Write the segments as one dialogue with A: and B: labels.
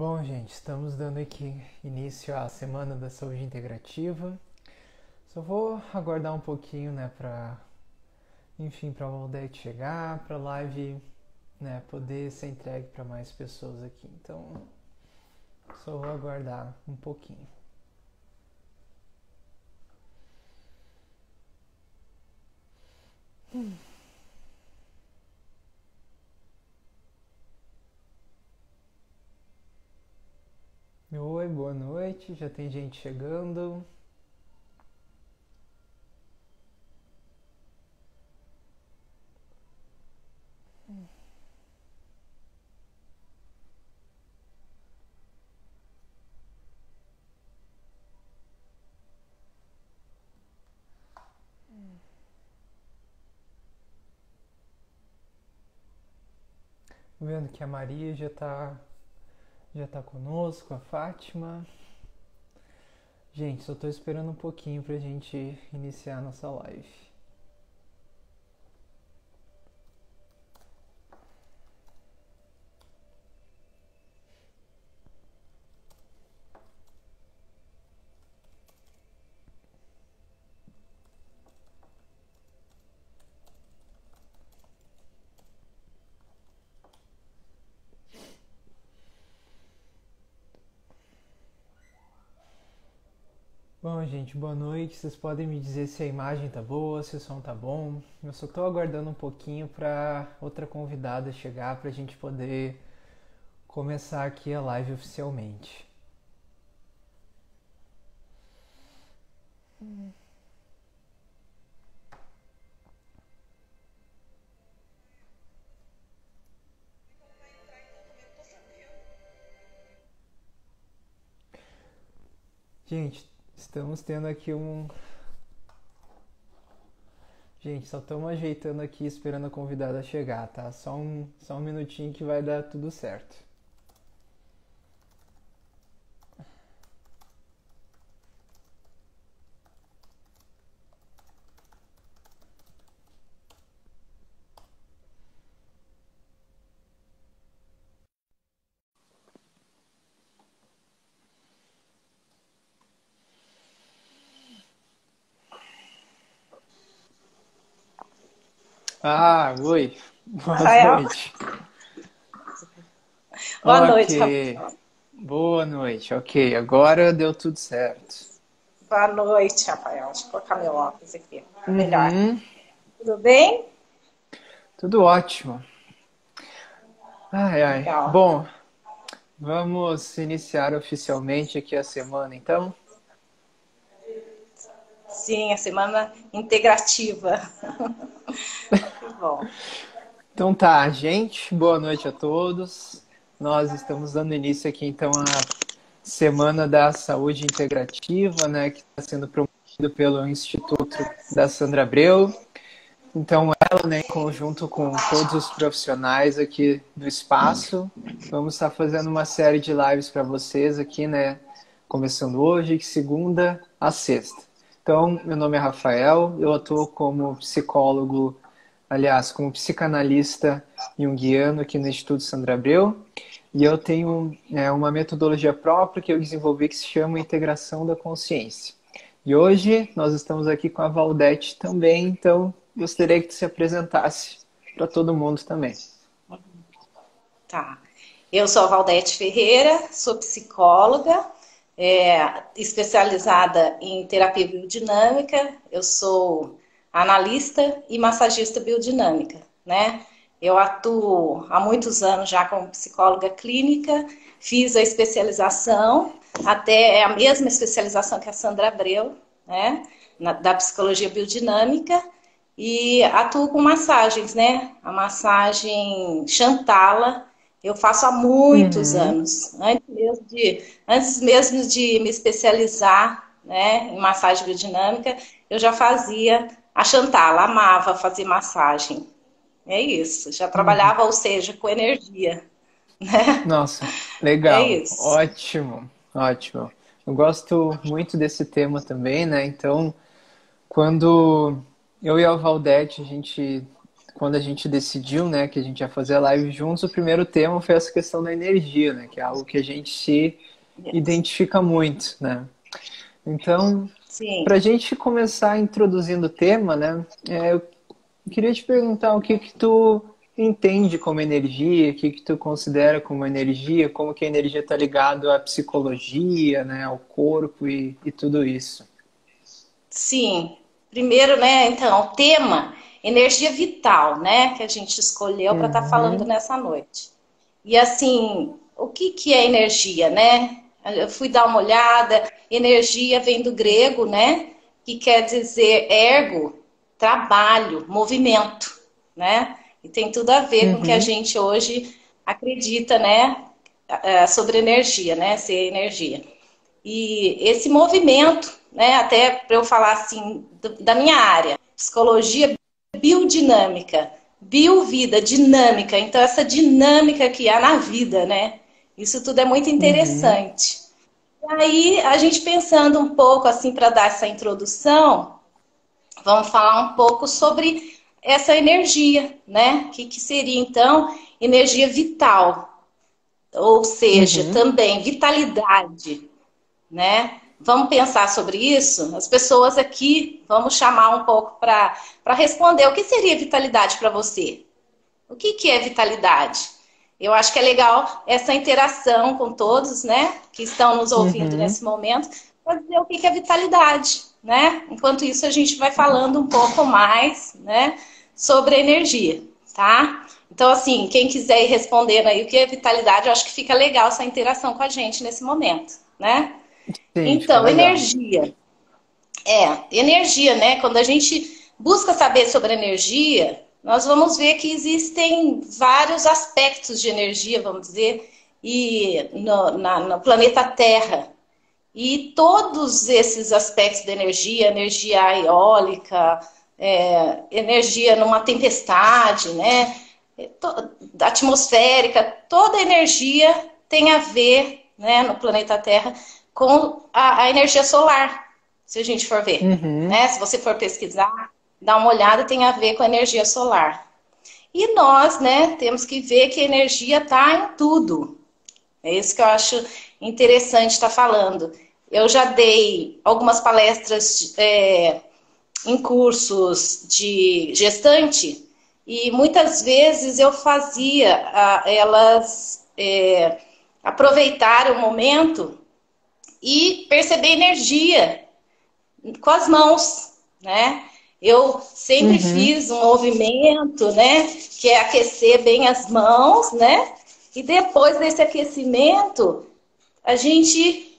A: Bom, gente, estamos dando aqui início à Semana da Saúde Integrativa. Só vou aguardar um pouquinho, né, para a Valdete chegar, para a live, né, poder ser entregue para mais pessoas aqui. Então, só vou aguardar um pouquinho. Oi, boa noite. Já tem gente chegando. Vendo que a Maria já tá conosco, a Fátima. Gente, só tô esperando um pouquinho pra gente iniciar a nossa live. Bom, gente, boa noite. Vocês podem me dizer se a imagem tá boa, se o som tá bom. Eu só tô aguardando um pouquinho para outra convidada chegar pra gente poder começar aqui a live oficialmente. Gente, estamos tendo aqui um. Gente, só estamos ajeitando aqui, esperando a convidada chegar, tá? Só um minutinho que vai dar tudo certo. Ah, oi. Boa
B: Rafael?
A: noite.
B: Boa noite,
A: Ok.
B: Rafael.
A: Boa noite. Ok, agora deu tudo certo.
B: Boa noite, Rafael. Deixa eu colocar meu óculos aqui. Melhor.
A: Uhum.
B: Tudo bem?
A: Tudo ótimo. Ai, ai.
B: Legal.
A: Bom, vamos iniciar oficialmente aqui a semana, então?
B: Sim, a semana integrativa. Que bom.
A: Então tá, gente, boa noite a todos. Nós estamos dando início aqui, então, à Semana da Saúde Integrativa, né, que está sendo promovido pelo Instituto da Sandra Abreu. Então, ela, né, em conjunto com todos os profissionais aqui do espaço, vamos estar fazendo uma série de lives para vocês aqui, né, começando hoje, de segunda a sexta. Então, meu nome é Rafael, eu atuo como psicólogo, aliás, como psicanalista junguiano aqui no Instituto Sandra Abreu, e eu tenho uma metodologia própria que eu desenvolvi que se chama Integração da Consciência. E hoje nós estamos aqui com a Valdete também, então gostaria que tu se apresentasse para todo mundo também.
B: Tá. Eu sou a Valdete Ferreira, sou psicóloga, especializada em terapia biodinâmica. Eu sou analista e massagista biodinâmica, né? Eu atuo há muitos anos já como psicóloga clínica, fiz a especialização, até é a mesma especialização que a Sandra Abreu, né? Da psicologia biodinâmica, e atuo com massagens, né? A massagem Xantala, eu faço há muitos
A: Uhum.
B: anos, antes mesmo de me especializar, né, em massagem biodinâmica, eu já fazia a Xantala, amava fazer massagem. É isso, já
A: Uhum.
B: trabalhava, ou seja, com energia, né?
A: Nossa,
B: É
A: legal,
B: isso.
A: ótimo, ótimo. Eu gosto muito desse tema também, né? Então, quando eu e a Valdete, a gente quando a gente decidiu, né, que a gente ia fazer a live juntos, o primeiro tema foi essa questão da energia, né, que é algo que a gente se identifica muito, né. Então,
B: Sim.
A: para a gente começar introduzindo o tema, né, eu queria te perguntar o que que tu entende como energia, o que que tu considera como energia, como que a energia está ligada à psicologia, né, ao corpo e tudo isso.
B: Sim. Primeiro, né, então, o tema energia vital, né, que a gente escolheu para estar falando
A: Uhum,
B: nessa noite. E assim, o que que é energia, né? Eu fui dar uma olhada, energia vem do grego, né, que quer dizer ergo, trabalho, movimento, né? E tem tudo a ver com o que a
A: uhum,
B: gente hoje acredita, né, sobre energia, né, ser energia. E esse movimento, né, até para eu falar assim, da minha área, psicologia biodinâmica, biovida, dinâmica, então essa dinâmica que há na vida, né? Isso tudo é muito
A: uhum,
B: interessante. E aí, a gente pensando um pouco assim para dar essa introdução, vamos falar um pouco sobre essa energia, né? Que seria então energia vital, ou seja,
A: uhum.
B: também vitalidade, né? Vamos pensar sobre isso? As pessoas aqui, vamos chamar um pouco para responder. O que seria vitalidade para você? O que é vitalidade? Eu acho que é legal essa interação com todos, né, que estão nos ouvindo
A: Uhum.
B: nesse momento, para dizer o que é vitalidade, né? Enquanto isso, a gente vai falando um pouco mais, né, sobre energia, tá? Então, assim, quem quiser ir respondendo aí o que é vitalidade, eu acho que fica legal essa interação com a gente nesse momento, né?
A: Sim, fica
B: Então,
A: legal.
B: energia. Energia, né? Quando a gente busca saber sobre energia, nós vamos ver que existem vários aspectos de energia, vamos dizer, e no planeta Terra. E todos esses aspectos da energia, energia eólica, energia numa tempestade, né? Atmosférica, toda energia tem a ver, né, no planeta Terra com a energia solar, se a gente for ver,
A: Uhum.
B: né? Se você for pesquisar, dá uma olhada, tem a ver com a energia solar. E nós, né, temos que ver que a energia está em tudo. É isso que eu acho interessante estar falando. Eu já dei algumas palestras em cursos de gestante e muitas vezes eu fazia elas aproveitar o momento e perceber energia com as mãos, né? Eu sempre
A: Uhum.
B: fiz um movimento, né, que é aquecer bem as mãos, né? E depois desse aquecimento, a gente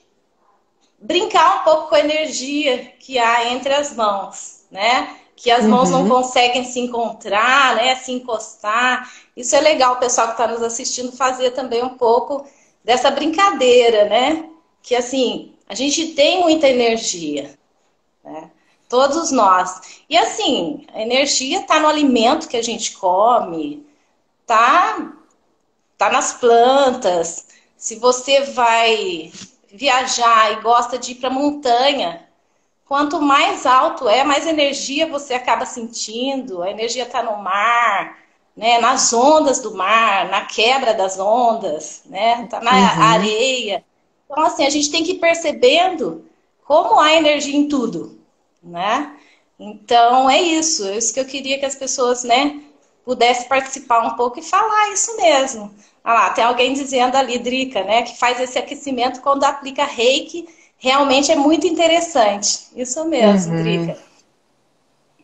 B: brincar um pouco com a energia que há entre as mãos, né? Que as mãos não
A: Uhum.
B: conseguem se encontrar, né? Se encostar. Isso é legal o pessoal que está nos assistindo fazer também um pouco dessa brincadeira, né? Que assim, a gente tem muita energia, né? Todos nós. E assim, a energia está no alimento que a gente come, tá, tá nas plantas. Se você vai viajar e gosta de ir para montanha, quanto mais alto é, mais energia você acaba sentindo. A energia está no mar, né? Nas ondas do mar, na quebra das ondas, né? Tá na
A: Uhum.
B: areia. Então, assim, a gente tem que ir percebendo como há energia em tudo, né? Então, é isso que eu queria que as pessoas, né, pudessem participar um pouco e falar isso mesmo. Ah lá, tem alguém dizendo ali, Drica, né, que faz esse aquecimento quando aplica reiki, realmente é muito interessante. Isso mesmo,
A: Uhum.
B: Drica.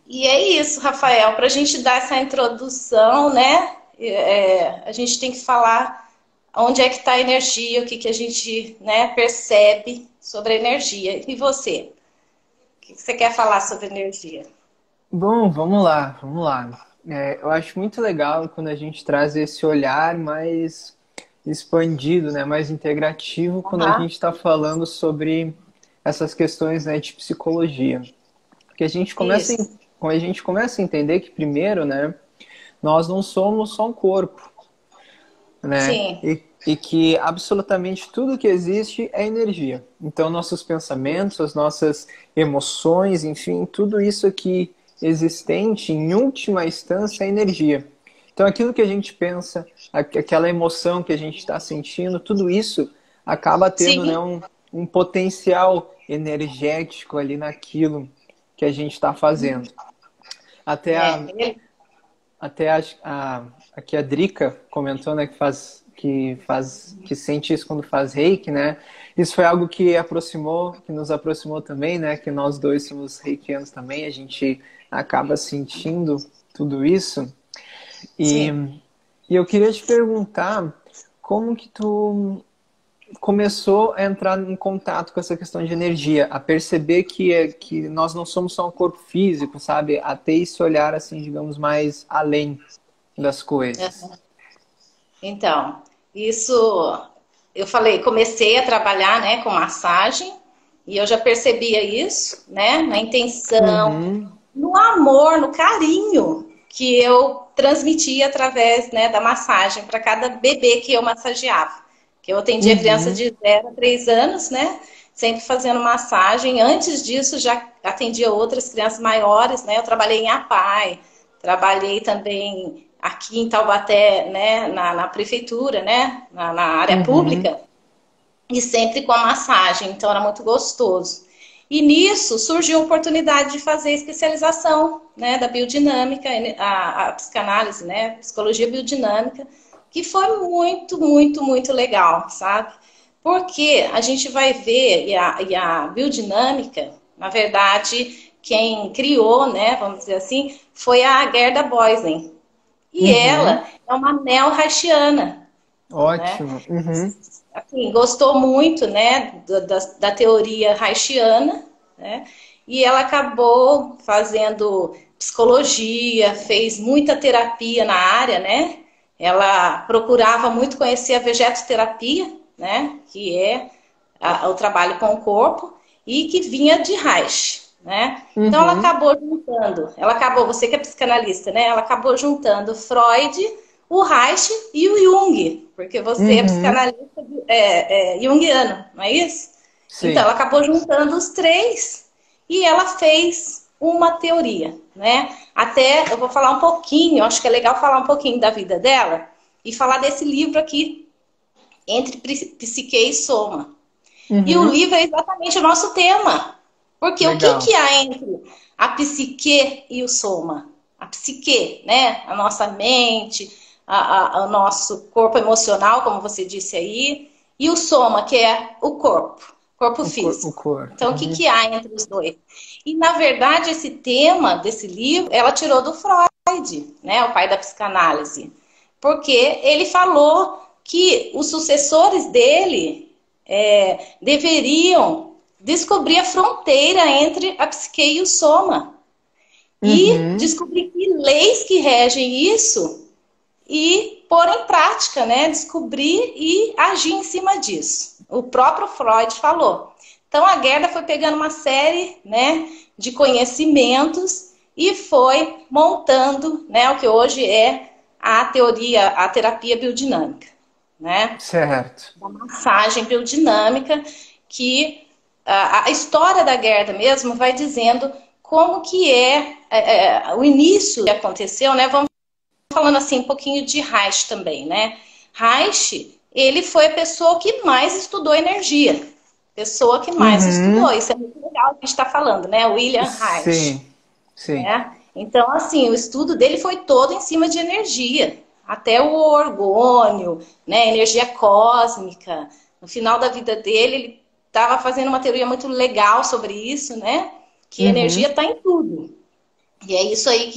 B: E é isso, Rafael, para a gente dar essa introdução, né, a gente tem que falar onde é que está a energia, o que, que a gente, né, percebe sobre a energia. E você? O que você quer falar sobre energia?
A: Bom, vamos lá, vamos lá. Eu acho muito legal quando a gente traz esse olhar mais expandido, né, mais integrativo, quando a
B: Uhum.
A: gente está falando sobre essas questões, né, de psicologia. Porque
B: Isso.
A: quando a gente começa a entender que, primeiro, né, nós não somos só um corpo, né?
B: Sim.
A: E que absolutamente tudo que existe é energia. Então, nossos pensamentos, as nossas emoções, enfim, tudo isso que existente, em última instância, é energia. Então, aquilo que a gente pensa, aquela emoção que a gente está sentindo, tudo isso acaba tendo, né,
B: Sim,
A: um potencial energético ali naquilo que a gente está fazendo. Até a,
B: é.
A: até aqui a Drica comentou, né, que sente isso quando faz reiki, né? Isso foi algo que nos aproximou também, né? Que nós dois somos reikianos também, a gente acaba sentindo tudo isso. E,
B: Sim.
A: e eu queria te perguntar como que tu começou a entrar em contato com essa questão de energia, a perceber que nós não somos só um corpo físico, sabe? A ter esse olhar, assim, digamos, mais além das coisas.
B: Então, isso eu falei, comecei a trabalhar, né, com massagem e eu já percebia isso, né, na intenção,
A: Uhum,
B: no amor, no carinho que eu transmitia através, né, da massagem para cada bebê que eu massageava. Que eu atendia criança
A: uhum,
B: de 0 a 3 anos, né, sempre fazendo massagem. Antes disso, já atendia outras crianças maiores, né, eu trabalhei em APAE, trabalhei também aqui em Taubaté, né, na prefeitura, né, na área
A: uhum.
B: pública, e sempre com a massagem, então era muito gostoso. E nisso surgiu a oportunidade de fazer especialização, né, da biodinâmica, a psicanálise, né, psicologia biodinâmica, que foi muito, muito, muito legal, sabe? Porque a gente vai ver, e a biodinâmica, na verdade, quem criou, né, vamos dizer assim, foi a Gerda Boysen. E
A: Uhum.
B: ela é uma neo-haitiana, né?
A: Ótimo. Uhum.
B: Assim, gostou muito, né, da teoria haitiana, né? E ela acabou fazendo psicologia, fez muita terapia na área, né? Ela procurava muito conhecer a vegetoterapia, né? Que é o trabalho com o corpo e que vinha de Reich, né? Então ela
A: Uhum.
B: acabou juntando, você que é psicanalista, né? Ela acabou juntando Freud, o Reich e o Jung, porque você é
A: Uhum.
B: psicanalista junguiano, não é isso? Então ela
A: Sim.
B: acabou juntando os três e ela fez uma teoria, né? Até eu vou falar um pouquinho, acho que é legal falar um pouquinho da vida dela e falar desse livro aqui, Entre Psique e Soma. E o
A: Uhum.
B: livro é exatamente o nosso tema. Porque o que,
A: Legal.
B: que há entre a psique e o soma? A psique, né? A nossa mente, o nosso corpo emocional, como você disse aí, e o soma, que é o corpo
A: O
B: físico.
A: corpo.
B: Então, o que,
A: Uhum.
B: que há entre os dois? E, na verdade, esse tema desse livro, ela tirou do Freud, né? O pai da psicanálise. Porque ele falou que os sucessores dele deveriam descobrir a fronteira entre a psique e o soma e
A: Uhum.
B: descobrir que leis que regem isso e pôr em prática, né? Descobrir e agir em cima disso. O próprio Freud falou. Então a Gerda foi pegando uma série, né, de conhecimentos e foi montando, né, o que hoje é a teoria, a terapia biodinâmica, né?
A: Certo.
B: Da massagem biodinâmica, que a história da Gerda mesmo vai dizendo como que o início que aconteceu, né? Vamos falando assim um pouquinho de Reich também, né? Reich, ele foi a pessoa que mais estudou energia. Pessoa que mais estudou.
A: Uhum.
B: Isso é muito legal que a gente está falando, né? William Reich.
A: Sim. Sim.
B: Né? Então, assim, o estudo dele foi todo em cima de energia, até o orgônio, né, energia cósmica. No final da vida dele, ele estava fazendo uma teoria muito legal sobre isso, né? Que energia
A: Uhum.
B: está em tudo. E é isso aí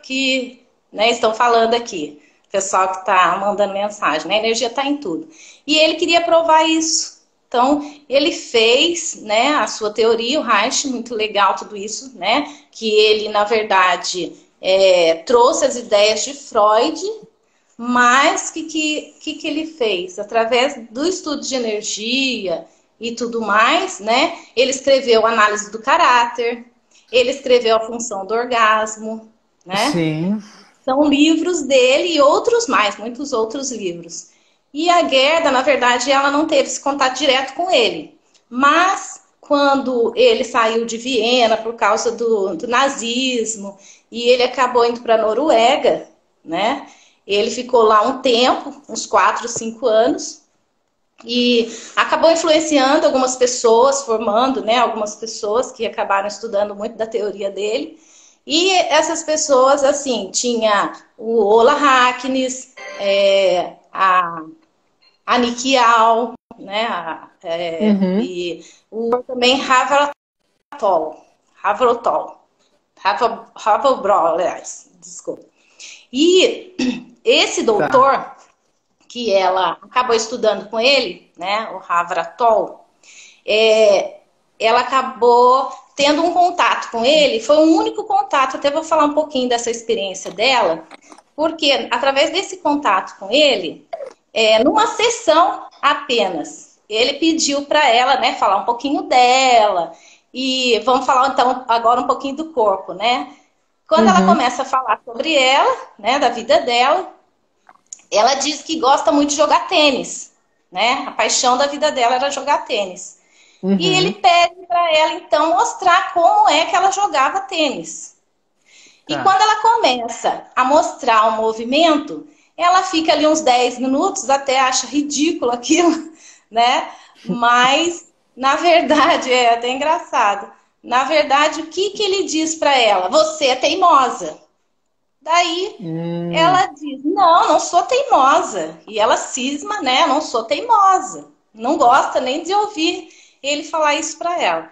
B: que né, estão falando aqui. O pessoal que está mandando mensagem, né? A energia está em tudo. E ele queria provar isso. Então, ele fez, né, a sua teoria, o Reich, muito legal tudo isso, né? Que ele, na verdade, trouxe as ideias de Freud, mas o que ele fez? Através do estudo de energia e tudo mais, né? Ele escreveu Análise do Caráter, ele escreveu A Função do Orgasmo, né?
A: Sim.
B: São livros dele e outros mais, muitos outros livros. E a Gerda, na verdade, ela não teve esse contato direto com ele. Mas quando ele saiu de Viena por causa do nazismo, e ele acabou indo para a Noruega, né? Ele ficou lá um tempo, uns 4, 5 anos, e acabou influenciando algumas pessoas, formando, né, algumas pessoas que acabaram estudando muito da teoria dele. E essas pessoas, assim, tinha o Ola Hacknes, a Nikial, né,
A: Uhum.
B: e o também Havrotol, aliás, desculpa. E esse
A: Tá.
B: doutor, que ela acabou estudando com ele, né, o Havratol, ela acabou tendo um contato com ele, foi um único contato, até vou falar um pouquinho dessa experiência dela, porque através desse contato com ele, numa sessão apenas, ele pediu para ela, né, falar um pouquinho dela, e vamos falar então agora um pouquinho do corpo, né? Quando ela
A: Uhum.
B: começa a falar sobre ela, né, da vida dela, ela diz que gosta muito de jogar tênis, né? A paixão da vida dela era jogar tênis. E ele
A: Uhum.
B: pede para ela, então, mostrar como é que ela jogava tênis. E
A: Tá.
B: quando ela começa a mostrar o movimento, ela fica ali uns 10 minutos, até acha ridículo aquilo, né? Mas, na verdade, é até engraçado. Na verdade, o que ele diz para ela? Você é teimosa. Daí
A: Hum.
B: ela diz, não, não sou teimosa. E ela cisma, né? Não sou teimosa. Não gosta nem de ouvir ele falar isso para ela.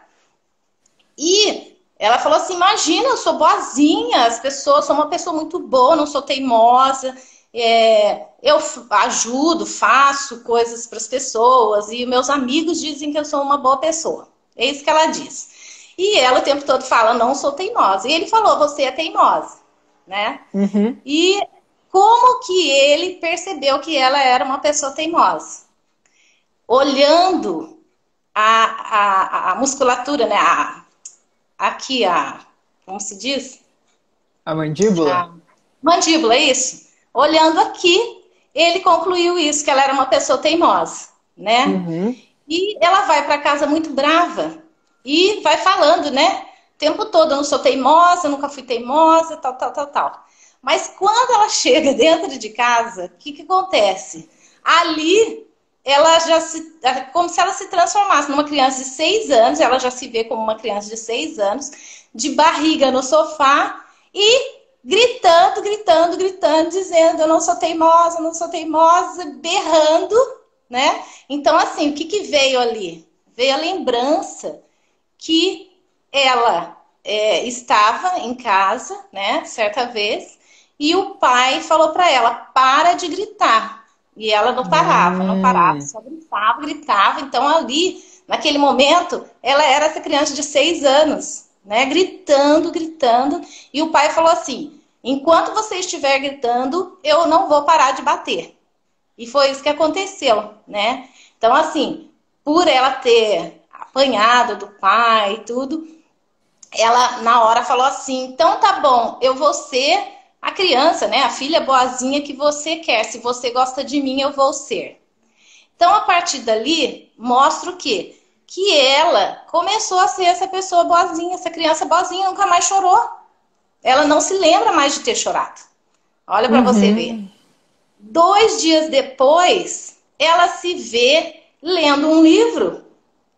B: E ela falou assim, imagina, eu sou boazinha, as pessoas, sou uma pessoa muito boa, não sou teimosa, eu ajudo, faço coisas para as pessoas, e meus amigos dizem que eu sou uma boa pessoa. É isso que ela diz. E ela o tempo todo fala, não sou teimosa. E ele falou, você é teimosa, né?
A: Uhum.
B: E como que ele percebeu que ela era uma pessoa teimosa? Olhando a musculatura, né? Aqui, como se diz?
A: A mandíbula?
B: A mandíbula, é isso? Olhando aqui, ele concluiu isso, que ela era uma pessoa teimosa, né?
A: Uhum.
B: E ela vai para casa muito brava e vai falando, né? O tempo todo, eu não sou teimosa, nunca fui teimosa, tal, tal, tal, tal. Mas quando ela chega dentro de casa, o que acontece? Ali, ela já se. É como se ela se transformasse numa criança de 6 anos, ela já se vê como uma criança de 6 anos, de barriga no sofá e gritando, gritando, gritando, dizendo: eu não sou teimosa, berrando, né? Então, assim, o que veio ali? Veio a lembrança que ela estava em casa, né, certa vez, e o pai falou para ela, para de gritar. E ela não parava, não parava,
A: Hum.
B: só gritava, gritava. Então ali, naquele momento, ela era essa criança de 6 anos, né, gritando, gritando. E o pai falou assim, enquanto você estiver gritando, eu não vou parar de bater. E foi isso que aconteceu, né? Então, assim, por ela ter apanhado do pai e tudo, ela na hora falou assim: então tá bom, eu vou ser a criança, né? A filha boazinha que você quer. Se você gosta de mim, eu vou ser. Então, a partir dali, mostra o quê? Que ela começou a ser essa pessoa boazinha, essa criança boazinha, nunca mais chorou. Ela não se lembra mais de ter chorado. Olha para você ver.
A: Uhum.
B: 2 dias depois, ela se vê lendo um livro.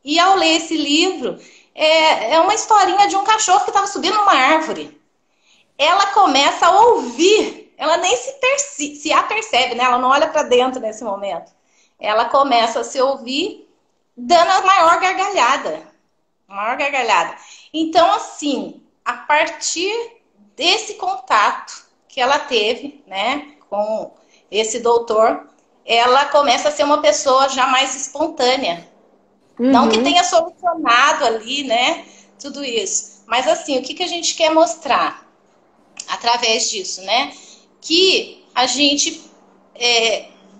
B: E ao ler esse livro, é uma historinha de um cachorro que estava subindo uma árvore. Ela começa a ouvir, ela nem se apercebe, né? Ela não olha para dentro nesse momento. Ela começa a se ouvir, dando a maior gargalhada. A maior gargalhada. Então, assim, a partir desse contato que ela teve, né, com esse doutor, ela começa a ser uma pessoa já mais espontânea. Não que
A: Uhum.
B: tenha solucionado ali, né, tudo isso. Mas assim, o que a gente quer mostrar através disso, né? Que a gente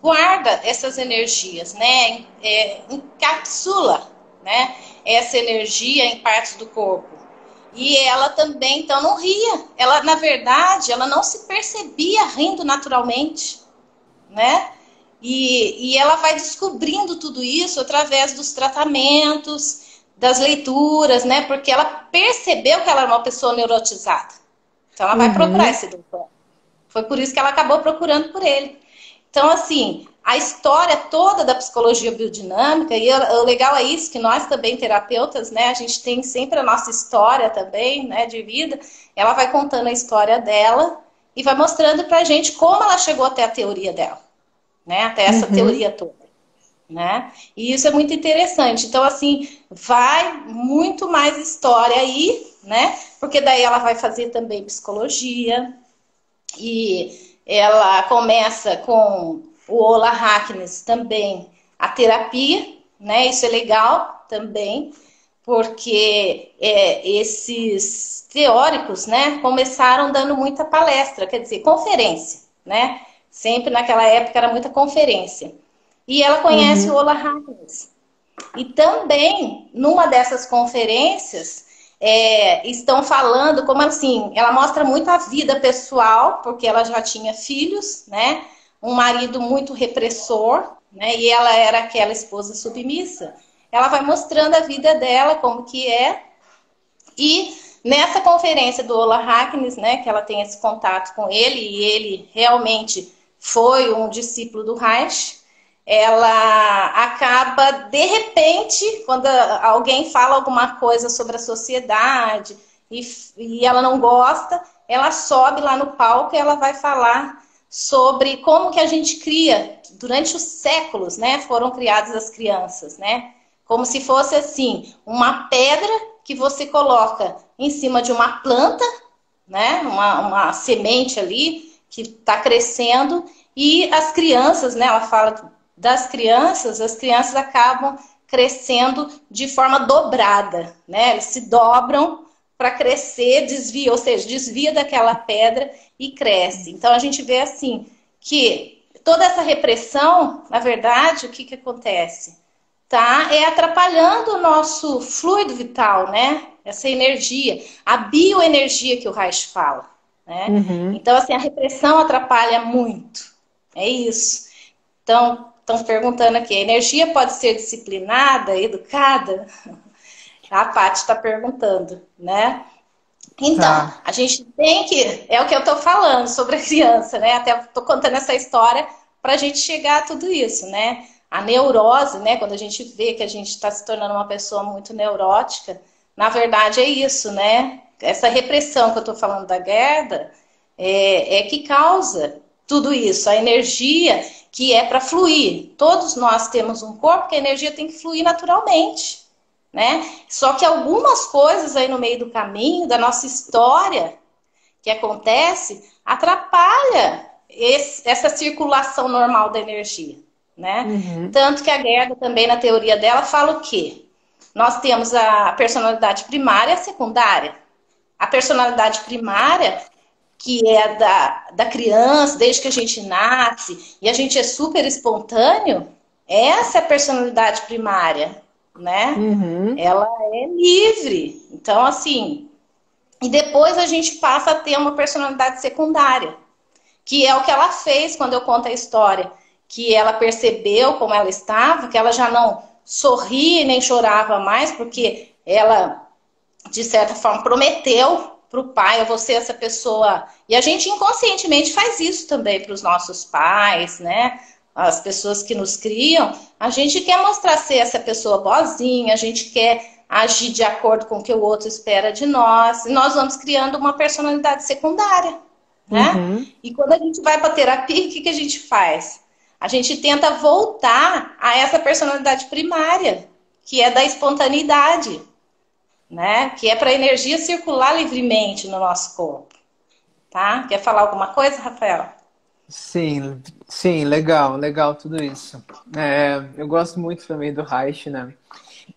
B: guarda essas energias, né? Encapsula, né? Essa energia em partes do corpo. E ela também, então, não ria. Ela, na verdade, ela não se percebia rindo naturalmente, né? E ela vai descobrindo tudo isso através dos tratamentos, das leituras, né? Porque ela percebeu que ela era uma pessoa neurotizada. Então ela vai procurar esse doutor. Foi por isso que ela acabou procurando por ele. Então, assim, a história toda da psicologia biodinâmica, e o legal é isso, que nós também, terapeutas, né, a gente tem sempre a nossa história também, né, de vida, ela vai contando a história dela e vai mostrando pra gente como ela chegou até a teoria dela, né, até essa teoria toda, né, e isso é muito interessante. Então, assim, vai muito mais história aí, né, porque daí ela vai fazer também psicologia, e ela começa com o Ola Hackness também, a terapia, né? Isso é legal também, porque esses teóricos, né, começaram dando muita palestra, quer dizer, conferência, né? Sempre naquela época era muita conferência. E ela conhece o Ola Hackness. E também, numa dessas conferências, estão falando como assim, ela mostra muito a vida pessoal, porque ela já tinha filhos, né? Um marido muito repressor, né? E ela era aquela esposa submissa. Ela vai mostrando a vida dela, como que é. E nessa conferência do Ola Hackness, né? Que ela tem esse contato com ele, e ele realmente foi um discípulo do Reich. Ela acaba, de repente, quando alguém fala alguma coisa sobre a sociedade e ela não gosta, ela sobe lá no palco e ela vai falar sobre como que a gente cria, durante os séculos, né, foram criadas as crianças, né? Como se fosse assim, uma pedra que você coloca em cima de uma planta, né, uma semente ali que está crescendo, e as crianças, né, ela fala das crianças, as crianças acabam crescendo de forma dobrada, né? Eles se dobram para crescer, desvia, ou seja, desvia daquela pedra e cresce. Então a gente vê assim que toda essa repressão, na verdade, o que que acontece? Tá? É atrapalhando o nosso fluido vital, né? Essa energia, a bioenergia que o Reich fala, né? Então, assim, a repressão atrapalha muito. É isso. Então, estão perguntando aqui, a energia pode ser disciplinada, educada? A Paty está perguntando, né? Então, a gente tem que... É o que eu estou falando sobre a criança, né? Até estou contando essa história para a gente chegar a tudo isso, né? A neurose, né? Quando a gente vê que a gente está se tornando uma pessoa muito neurótica, na verdade é isso, né? Essa repressão que eu estou falando da Gerda é que causa tudo isso, a energia que é para fluir. Todos nós temos um corpo que a energia tem que fluir naturalmente, né? Só que algumas coisas aí no meio do caminho, da nossa história, que acontece, atrapalha essa circulação normal da energia, né? Tanto que a Gerda também, na teoria dela, fala o quê? Nós temos a personalidade primária e a secundária. A personalidade primária, que é da criança, desde que a gente nasce, e a gente é super espontâneo, essa é a personalidade primária, né? Ela é livre. Então, assim, e depois a gente passa a ter uma personalidade secundária, que é o que ela fez quando eu conto a história, que ela percebeu como ela estava, que ela já não sorria nem chorava mais, porque ela, de certa forma, prometeu para o pai, eu vou ser essa pessoa. E a gente inconscientemente faz isso também para os nossos pais, né? As pessoas que nos criam. A gente quer mostrar ser essa pessoa boazinha, a gente quer agir de acordo com o que o outro espera de nós. E nós vamos criando uma personalidade secundária, né? E quando a gente vai para terapia, o que a gente faz? A gente tenta voltar a essa personalidade primária, que é da espontaneidade, né? Que é para a energia circular livremente no nosso corpo, tá? Quer falar alguma coisa, Rafael?
A: Sim, sim, legal tudo isso. Eu gosto muito também do Reich, né?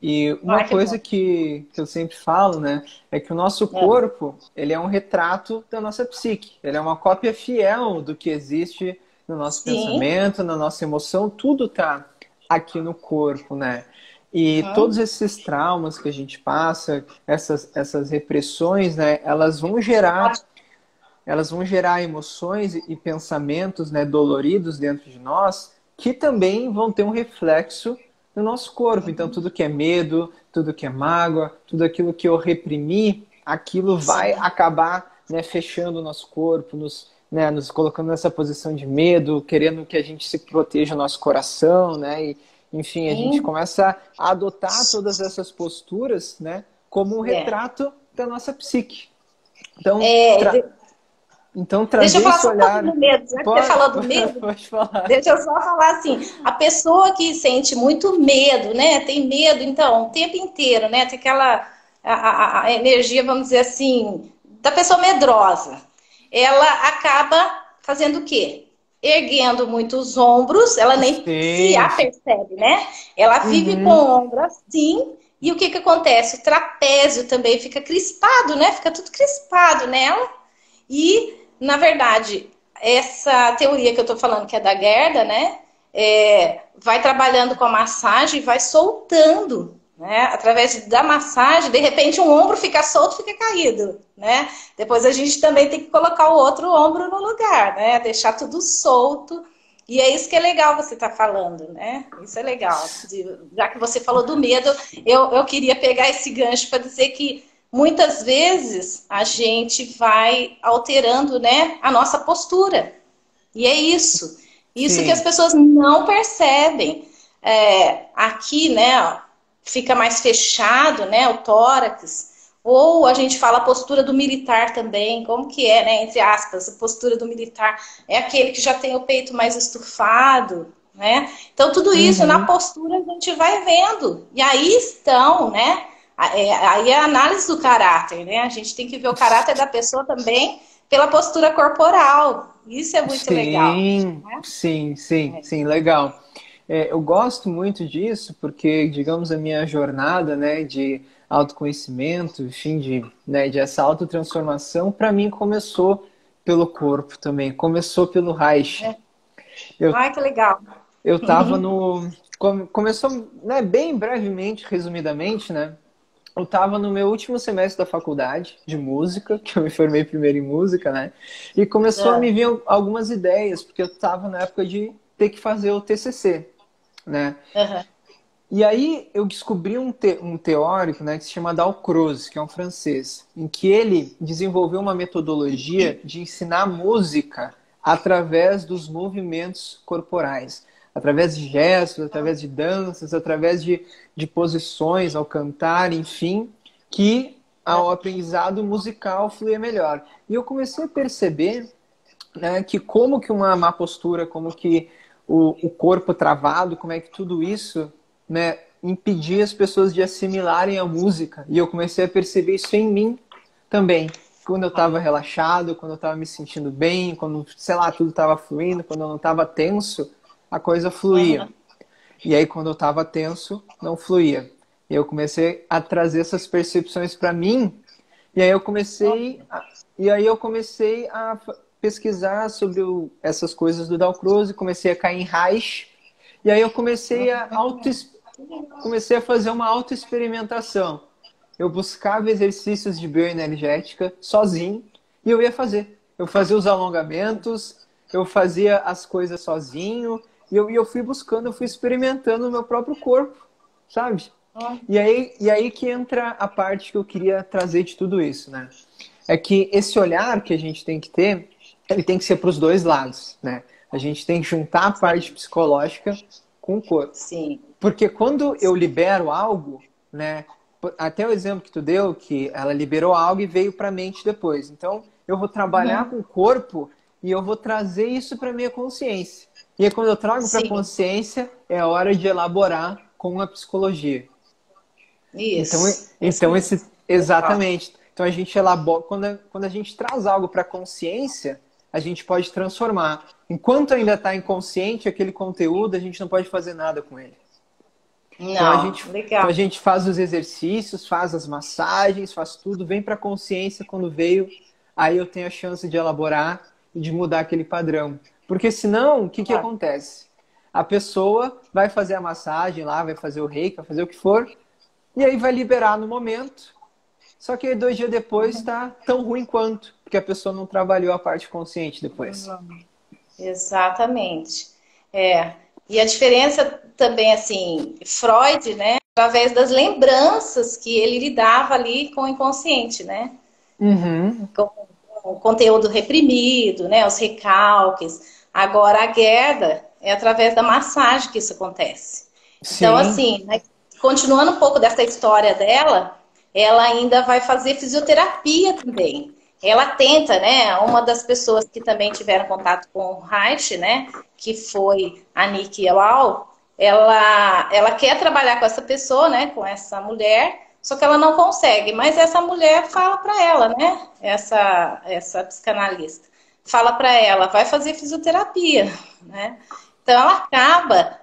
A: E uma coisa que eu sempre falo, né, é que o nosso corpo, ele é um retrato da nossa psique. Ele é uma cópia fiel do que existe no nosso pensamento, na nossa emoção, tudo tá aqui no corpo, né? E todos esses traumas que a gente passa, essas repressões, né, elas vão gerar emoções e pensamentos, né, doloridos dentro de nós, que também vão ter um reflexo no nosso corpo. Então, tudo que é medo, tudo que é mágoa, tudo aquilo que eu reprimi, aquilo vai
B: Sim.
A: acabar, né, fechando o nosso corpo, né, nos colocando nessa posição de medo, querendo que a gente se proteja o nosso coração, né? E, enfim, a gente
B: Sim.
A: começa a adotar todas essas posturas, né, como um
B: É.
A: retrato da nossa psique. Então,
B: É,
A: então
B: deixa eu
A: trazer
B: falar
A: esse
B: só um pouquinho
A: olhar.
B: do medo. Já que você
A: Pode,
B: falou do medo,
A: pode falar.
B: deixa eu só falar assim, a pessoa que sente muito medo, né? Tem medo, então, o tempo inteiro, né? Tem aquela a energia, vamos dizer assim, da pessoa medrosa. Ela acaba fazendo o quê? Erguendo muito os ombros, ela nem se
A: Sim, sim.
B: apercebe, né? Ela vive com
A: Uhum.
B: o ombro assim, e o que que acontece? O trapézio também fica crispado, né? Fica tudo crispado nela. E, na verdade, essa teoria que eu estou falando, que é da Gerda, né? Vai trabalhando com a massagem e vai soltando, né? Através da massagem, de repente um ombro fica solto, fica caído, né? Depois a gente também tem que colocar o outro ombro no lugar, né? Deixar tudo solto. E é isso que é legal você estar falando, né? Isso é legal. Já que você falou do medo, eu queria pegar esse gancho para dizer que muitas vezes a gente vai alterando, né, a nossa postura. E é isso. Isso que as
A: Sim.
B: pessoas não percebem. Aqui, né, fica mais fechado, né, o tórax. Ou a gente fala a postura do militar também, como que é, né, entre aspas, a postura do militar é aquele que já tem o peito mais estufado, né? Então tudo isso na
A: Uhum.
B: postura a gente vai vendo. E aí estão, né, aí é a análise do caráter, né? A gente tem que ver o caráter da pessoa também pela postura corporal. Isso é muito legal.
A: Sim,
B: Né?
A: sim, sim, sim, legal. Eu gosto muito disso porque, digamos, a minha jornada, né, de autoconhecimento, enfim, né, de essa autotransformação, para mim começou pelo corpo também, começou pelo Reich. Eu,
B: Ai, que legal.
A: eu tava no... Começou, né, bem brevemente, resumidamente, né, eu estava no meu último semestre da faculdade de música, que eu me formei primeiro em música, né? E começou a
B: Ah,
A: me vir algumas ideias, porque eu estava na época de ter que fazer o TCC, né?
B: aham.
A: E aí eu descobri um teórico, né, que se chama Dalcroze, que é um francês, em que ele desenvolveu uma metodologia de ensinar música através dos movimentos corporais, através de gestos, através de danças, através de posições ao cantar, enfim, que ao aprendizado musical fluía melhor. E eu comecei a perceber, né, que como que uma má postura, como que o corpo travado, como é que tudo isso, né, impedia as pessoas de assimilarem a música. E eu comecei a perceber isso em mim também. Quando eu estava relaxado, quando eu estava me sentindo bem, quando, sei lá, tudo estava fluindo, quando eu não estava tenso, a coisa fluía.
B: Aham.
A: E aí, quando eu estava tenso, não fluía. E eu comecei a trazer essas percepções para mim. E aí eu comecei a, e aí eu comecei a pesquisar sobre essas coisas do Dalcroze, comecei a cair em Reich. E aí eu comecei a fazer uma autoexperimentação. Eu buscava exercícios de bioenergética sozinho e eu ia fazer. Eu fazia os alongamentos, eu fazia as coisas sozinho e eu fui buscando, eu fui experimentando o meu próprio corpo, sabe? E aí que entra a parte que eu queria trazer de tudo isso, né? É que esse olhar que a gente tem que ter, ele tem que ser para os dois lados, né? A gente tem que juntar a parte
B: Sim,
A: psicológica com o corpo.
B: sim,
A: Porque quando eu
B: sim.
A: libero algo, né? Até o exemplo que tu deu, que ela liberou algo e veio para a mente depois. Então, eu vou trabalhar com
B: Uhum.
A: o corpo e eu vou trazer isso para minha consciência. E aí, quando eu trago para a
B: Sim,
A: consciência, é hora de elaborar com a psicologia. Então,
B: isso mesmo. Legal.
A: exatamente. Então a gente elabora, quando a gente traz algo para a consciência, a gente pode transformar. Enquanto ainda está inconsciente aquele conteúdo, a gente não pode fazer nada com ele. Então a
B: Não,
A: gente, então
B: legal.
A: a gente faz os exercícios, faz as massagens, faz tudo, vem para a consciência quando veio, aí eu tenho a chance de elaborar e de mudar aquele padrão. Porque senão, o que
B: Ah,
A: acontece? A pessoa vai fazer a massagem lá, vai fazer o reiki, vai fazer o que for, e aí vai liberar no momento. Só que 2 dias depois está tão ruim quanto, porque a pessoa não trabalhou a parte consciente depois.
B: exatamente. É. E a diferença também, assim, Freud, né? Através das lembranças que ele lidava ali com o inconsciente, né?
A: Uhum.
B: Com o conteúdo reprimido, né? Os recalques. Agora, a Gerda é através da massagem que isso acontece. Então,
A: Sim.
B: assim, né, continuando um pouco dessa história dela, ela ainda vai fazer fisioterapia também. Ela tenta, né? Uma das pessoas que também tiveram contato com o Reich, né? Que foi a Nikki Lau, ela quer trabalhar com essa pessoa, né? Com essa mulher, só que ela não consegue. Mas essa mulher fala para ela, né? Essa psicanalista fala para ela, vai fazer fisioterapia, né? Então ela acaba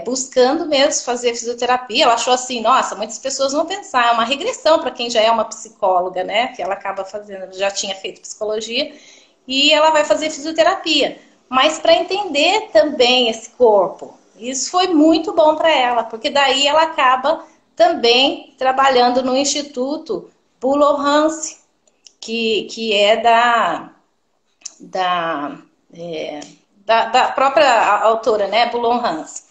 B: buscando mesmo fazer fisioterapia. Ela achou assim, nossa, muitas pessoas vão pensar, é uma regressão para quem já é uma psicóloga, né? Que ela acaba fazendo, já tinha feito psicologia, e ela vai fazer fisioterapia. Mas para entender também esse corpo, isso foi muito bom para ela, porque daí ela acaba também trabalhando no Instituto Bulow Hans, que é da, é, da própria autora, né, Bulow Hans.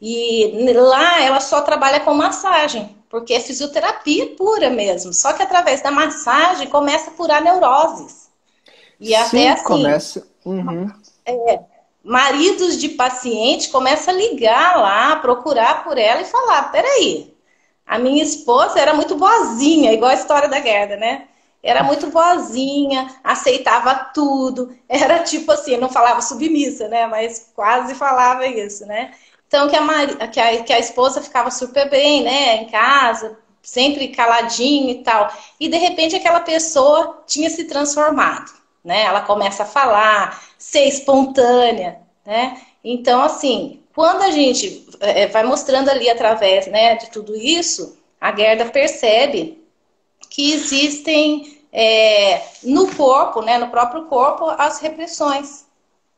B: E lá ela só trabalha com massagem, porque é fisioterapia pura mesmo. Só que através da massagem começa a curar neuroses. E até
A: Sim,
B: assim,
A: começa. Uhum.
B: maridos de paciente começam a ligar lá, procurar por ela e falar, peraí, a minha esposa era muito boazinha, igual a história da Gerda, né? Era muito boazinha, aceitava tudo, era tipo assim, não falava submissa, né? Mas quase falava isso, né? Então que a esposa ficava super bem, né? Em casa, sempre caladinho e tal. E de repente aquela pessoa tinha se transformado, né? Ela começa a falar, ser espontânea, né? Então, assim, quando a gente vai mostrando ali através, né, de tudo isso, a Gerda percebe que existem no corpo, né, no próprio corpo, as repressões.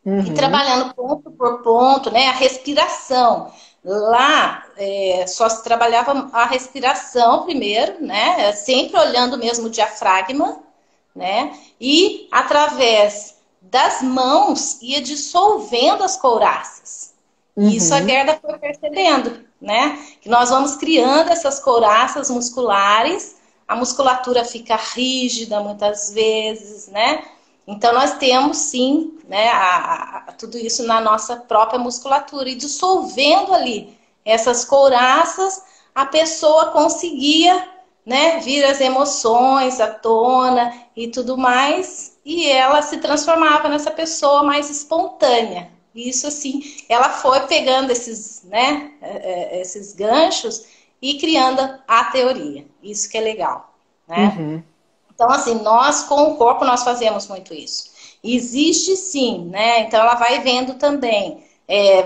B: E
A: Uhum.
B: trabalhando ponto por ponto, né, a respiração. Lá só se trabalhava a respiração primeiro, né, sempre olhando mesmo o diafragma, né, e através das mãos ia dissolvendo as couraças. E isso a
A: Uhum.
B: Gerda foi percebendo, né? Que nós vamos criando essas couraças musculares, a musculatura fica rígida muitas vezes, né? Então nós temos sim, né, tudo isso na nossa própria musculatura e dissolvendo ali essas couraças, a pessoa conseguia, né, vir as emoções à tona e tudo mais, e ela se transformava nessa pessoa mais espontânea. Isso assim, ela foi pegando esses, né, esses ganchos e criando a teoria. Isso que é legal, né?
A: Uhum.
B: Então, assim, nós com o corpo nós fazemos muito isso. Existe sim, né? Então ela vai vendo também,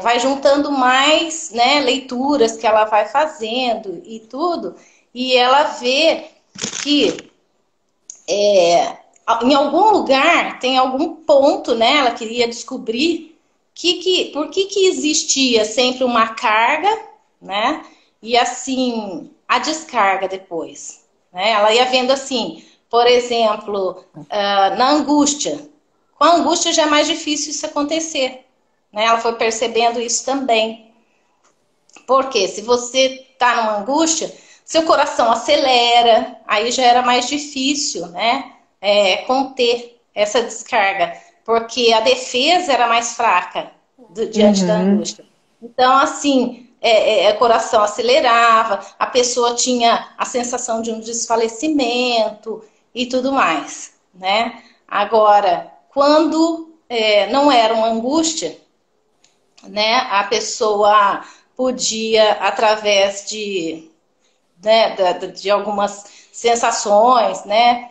B: vai juntando mais, né, leituras que ela vai fazendo e tudo, e ela vê que em algum lugar tem algum ponto, né? Ela queria descobrir por que existia sempre uma carga, né? E assim, a descarga depois. Né? Ela ia vendo assim, por exemplo, na angústia. Com a angústia já é mais difícil isso acontecer. Né? Ela foi percebendo isso também. Porque se você está numa angústia, seu coração acelera, aí já era mais difícil, né? Conter essa descarga, porque a defesa era mais fraca diante da
A: Uhum.
B: angústia. Então, assim, o coração acelerava, a pessoa tinha a sensação de um desfalecimento e tudo mais, né? Agora, quando não era uma angústia, né, a pessoa podia, através né, de algumas sensações, né,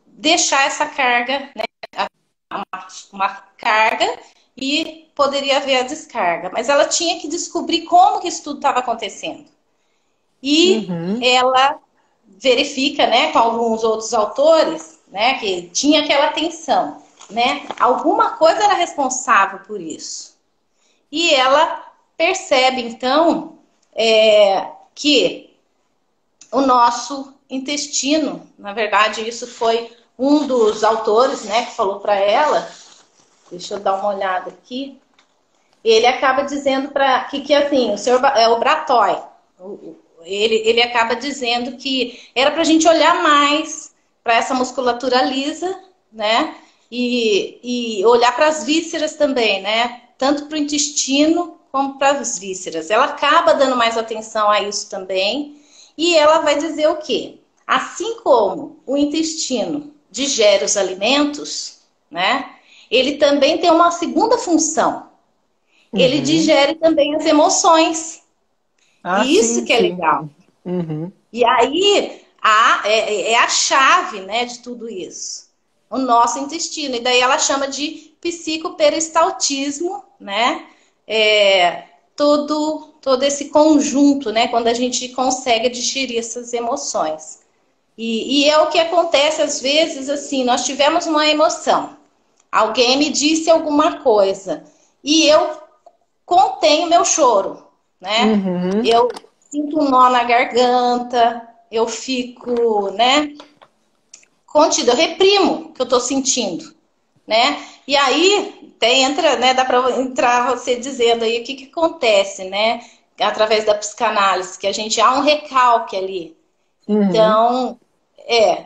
B: deixar essa carga, né, uma carga e poderia haver a descarga. Mas ela tinha que descobrir como que isso tudo estava acontecendo. E
A: Uhum.
B: ela verifica, né, com alguns outros autores, né, que tinha aquela tensão, né, alguma coisa era responsável por isso. E ela percebe, então, que o nosso intestino, na verdade, isso foi um dos autores, né, que falou para ela. Deixa eu dar uma olhada aqui. ele acaba dizendo para que assim, o senhor é o Bratói, ele acaba dizendo que era para a gente olhar mais para essa musculatura lisa, né? E olhar para as vísceras também, né? Tanto para o intestino como para as vísceras. Ela acaba dando mais atenção a isso também. E ela vai dizer o quê? Assim como o intestino digere os alimentos, né? Ele também tem uma segunda função. Ele
A: Uhum.
B: digere também as emoções.
A: Ah,
B: E isso
A: sim,
B: que é
A: sim.
B: legal.
A: Uhum.
B: E aí é a chave, né, de tudo isso. O nosso intestino. E daí ela chama de psicoperistaltismo, né? É, todo esse conjunto, né? Quando a gente consegue digerir essas emoções. E é o que acontece às vezes, assim, nós tivemos uma emoção. Alguém me disse alguma coisa. E eu contenho meu choro, né?
A: Uhum.
B: Eu sinto um nó na garganta, eu fico, né, contida, eu reprimo o que eu tô sentindo, né? E aí entra, né, dá para entrar você dizendo aí o que acontece, né? Através da psicanálise, que a gente há um recalque ali.
A: Uhum.
B: Então,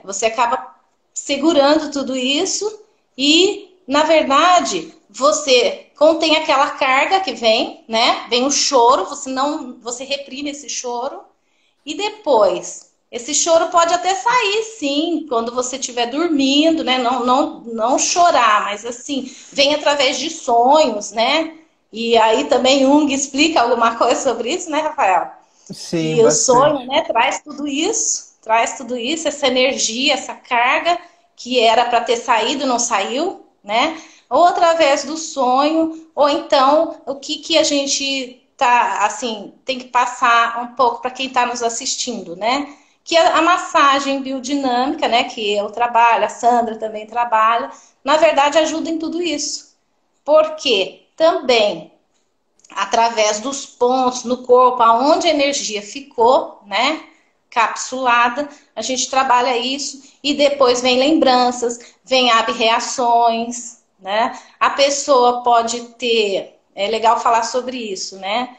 B: você acaba segurando tudo isso e, na verdade, você contém aquela carga que vem, né? Vem o choro, você reprime esse choro e depois esse choro pode até sair, sim, quando você estiver dormindo, né? Não chorar, mas assim, vem através de sonhos, né? E aí também Jung explica alguma coisa sobre isso, né, Rafael?
A: Sim,
B: Que o sonho,
A: bastante.
B: né, traz tudo isso, essa energia, essa carga que era para ter saído, não saiu, né? Ou através do sonho, ou então o que a gente tá assim, tem que passar um pouco para quem está nos assistindo, né? Que a massagem biodinâmica, né, que eu trabalho, a Sandra também trabalha, na verdade ajuda em tudo isso. Porque também através dos pontos no corpo, aonde a energia ficou, né? Capsulada, a gente trabalha isso e depois vem lembranças, vem reações, né? A pessoa pode ter, é legal falar sobre isso, né?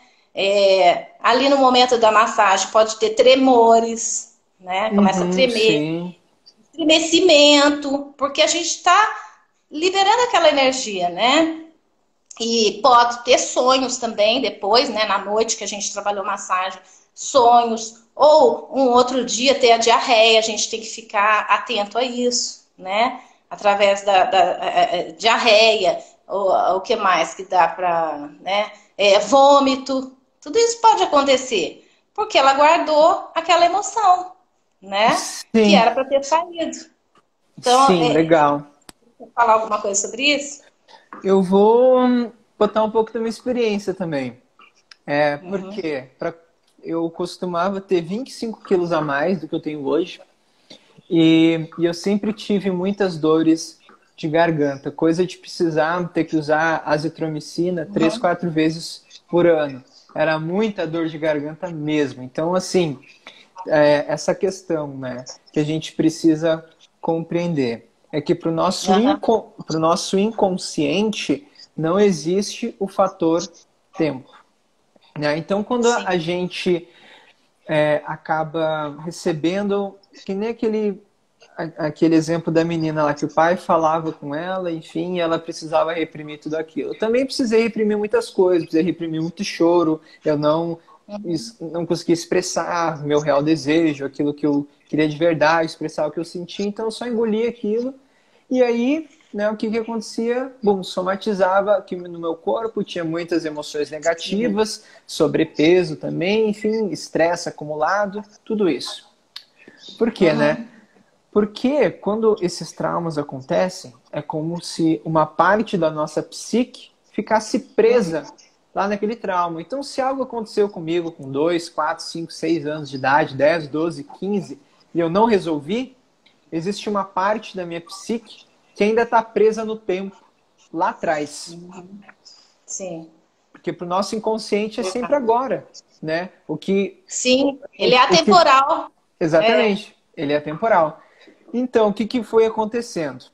B: Ali no momento da massagem pode ter tremores, né? Começa a
A: Uhum,
B: tremer,
A: sim.
B: estremecimento, porque a gente está liberando aquela energia, né? E pode ter sonhos também depois, né? Na noite que a gente trabalhou massagem, sonhos. Ou um outro dia ter a diarreia, a gente tem que ficar atento a isso, né? Através da diarreia, ou o que mais que dá para, né? Vômito, tudo isso pode acontecer, porque ela guardou aquela emoção, né? Que
A: Sim,
B: era para ter saído. Então,
A: sim, legal.
B: falar alguma coisa sobre isso?
A: Eu vou botar um pouco da minha experiência também.
B: Uhum.
A: Porque eu costumava ter 25 quilos a mais do que eu tenho hoje. E eu sempre tive muitas dores de garganta, coisa de precisar ter que usar azitromicina 3, 4 vezes por ano. Era muita dor de garganta mesmo. Então, assim, essa questão, né, que a gente precisa compreender é que para o
B: Uhum.
A: nosso inconsciente não existe o fator tempo, né? Então, quando
B: Sim.
A: a gente acaba recebendo, que nem aquele exemplo da menina lá que o pai falava com ela, enfim, e ela precisava reprimir tudo aquilo. Eu também precisei reprimir muitas coisas, precisei reprimir muito choro, eu não consegui expressar meu real desejo, aquilo que eu queria de verdade, expressar o que eu sentia, então eu só engoli aquilo. E aí, né, o que que acontecia? Bom, somatizava aqui no meu corpo, tinha muitas emoções
B: Sim.
A: negativas, sobrepeso também, enfim, estresse acumulado, tudo isso. Por quê, né?
B: Uhum.
A: Porque quando esses traumas acontecem, é como se uma parte da nossa psique ficasse
B: Uhum.
A: presa lá naquele trauma. Então, se algo aconteceu comigo com 2, 4, 5, 6 anos de idade, 10, 12, 15, e eu não resolvi, existe uma parte da minha psique que ainda está presa no tempo, lá atrás.
B: Sim.
A: Porque para o nosso inconsciente é sempre
B: Verdade.
A: agora, né?
B: Sim, ele é
A: O que
B: atemporal. É.
A: exatamente, ele é temporal. Então, o que, que foi acontecendo?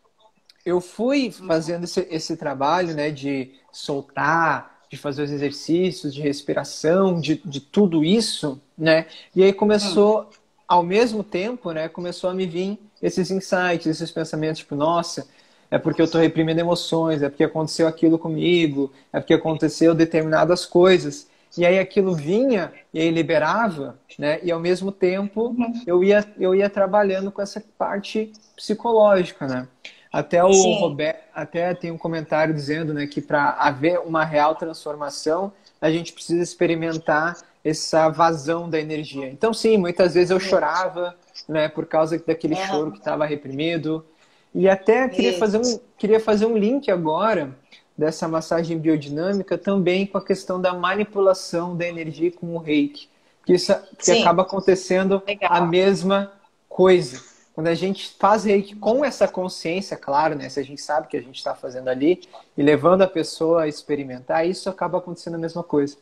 A: Eu fui fazendo esse trabalho, né, de soltar, de fazer os exercícios, de respiração, de tudo isso, né? E aí começou, ao mesmo tempo, né, começou a me vir esses insights, esses pensamentos, tipo, nossa, é porque eu estou reprimindo emoções, é porque aconteceu aquilo comigo, é porque aconteceu determinadas coisas. E aí aquilo vinha e aí liberava, né? E ao mesmo tempo eu ia trabalhando com essa parte psicológica, né? Até o
B: Sim.
A: Roberto, até tem um comentário dizendo, né, que para haver uma real transformação, a gente precisa experimentar essa vazão da energia. Então, sim, muitas vezes eu chorava, né, por causa daquele choro que
B: Aham.
A: estava reprimido. E até
B: Isso.
A: queria fazer um link agora dessa massagem biodinâmica também com a questão da manipulação da energia com o reiki. Que
B: Sim.
A: acaba acontecendo a
B: Legal.
A: mesma coisa. Quando a gente faz reiki com essa consciência, claro, né? Se a gente sabe que a gente está fazendo ali e levando a pessoa a experimentar, isso acaba acontecendo a mesma coisa.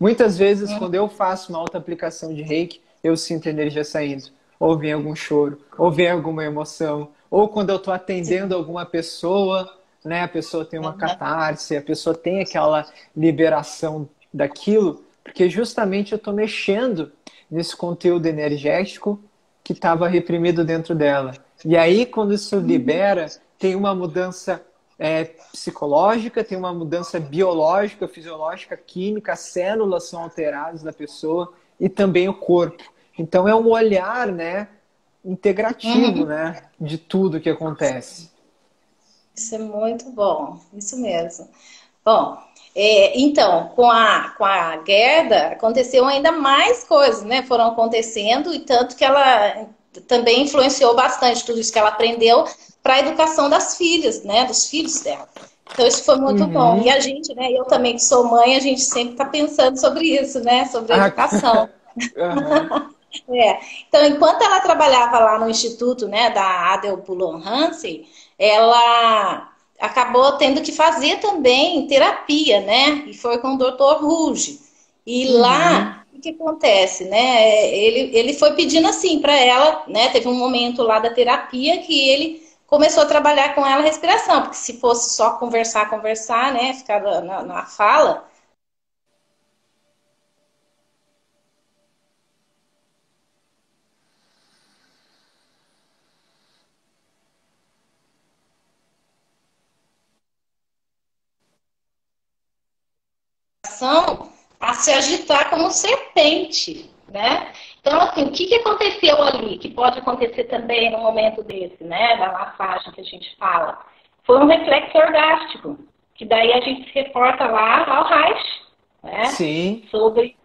A: Muitas vezes, quando eu faço uma auto-aplicação de reiki, eu sinto a energia saindo. Ou vem algum choro, ou vem alguma emoção, ou quando eu estou atendendo
B: Sim.
A: alguma pessoa, né, a pessoa tem uma
B: Aham.
A: catarse, a pessoa tem aquela liberação daquilo, porque justamente eu estou mexendo nesse conteúdo energético que estava reprimido dentro dela. E aí, quando isso libera, tem uma mudança psicológica, tem uma mudança biológica, fisiológica, química, as células são alteradas da pessoa e também o corpo. Então é um olhar, né, integrativo,
B: Uhum.
A: né, de tudo que acontece.
B: Isso é muito bom, isso mesmo. Bom, então, com a Gerda, aconteceu ainda mais coisas, né? Foram acontecendo, e tanto que ela também influenciou bastante tudo isso que ela aprendeu para a educação das filhas, né? Dos filhos dela. Então, isso foi muito bom. E
A: Uhum.
B: a gente, né? Eu também, que sou mãe, a gente sempre está pensando sobre isso, né? Sobre a
A: Ah,
B: educação.
A: aham.
B: É. Então, enquanto ela trabalhava lá no instituto, né, da Adel Bulon Hansen, ela acabou tendo que fazer também terapia, né? E foi com o Dr. Ruge. E
A: Uhum.
B: lá, o que acontece, né? Ele foi pedindo assim para ela, né? Teve um momento lá da terapia que ele começou a trabalhar com ela a respiração, porque se fosse só conversar, né? Ficar na fala, a se agitar como serpente, né? Então, assim, o que aconteceu ali, que pode acontecer também no momento desse, né, da massagem que a gente fala? Foi um reflexo orgástico, que daí a gente se reporta lá ao Reich, né,
A: Sim.
B: sobre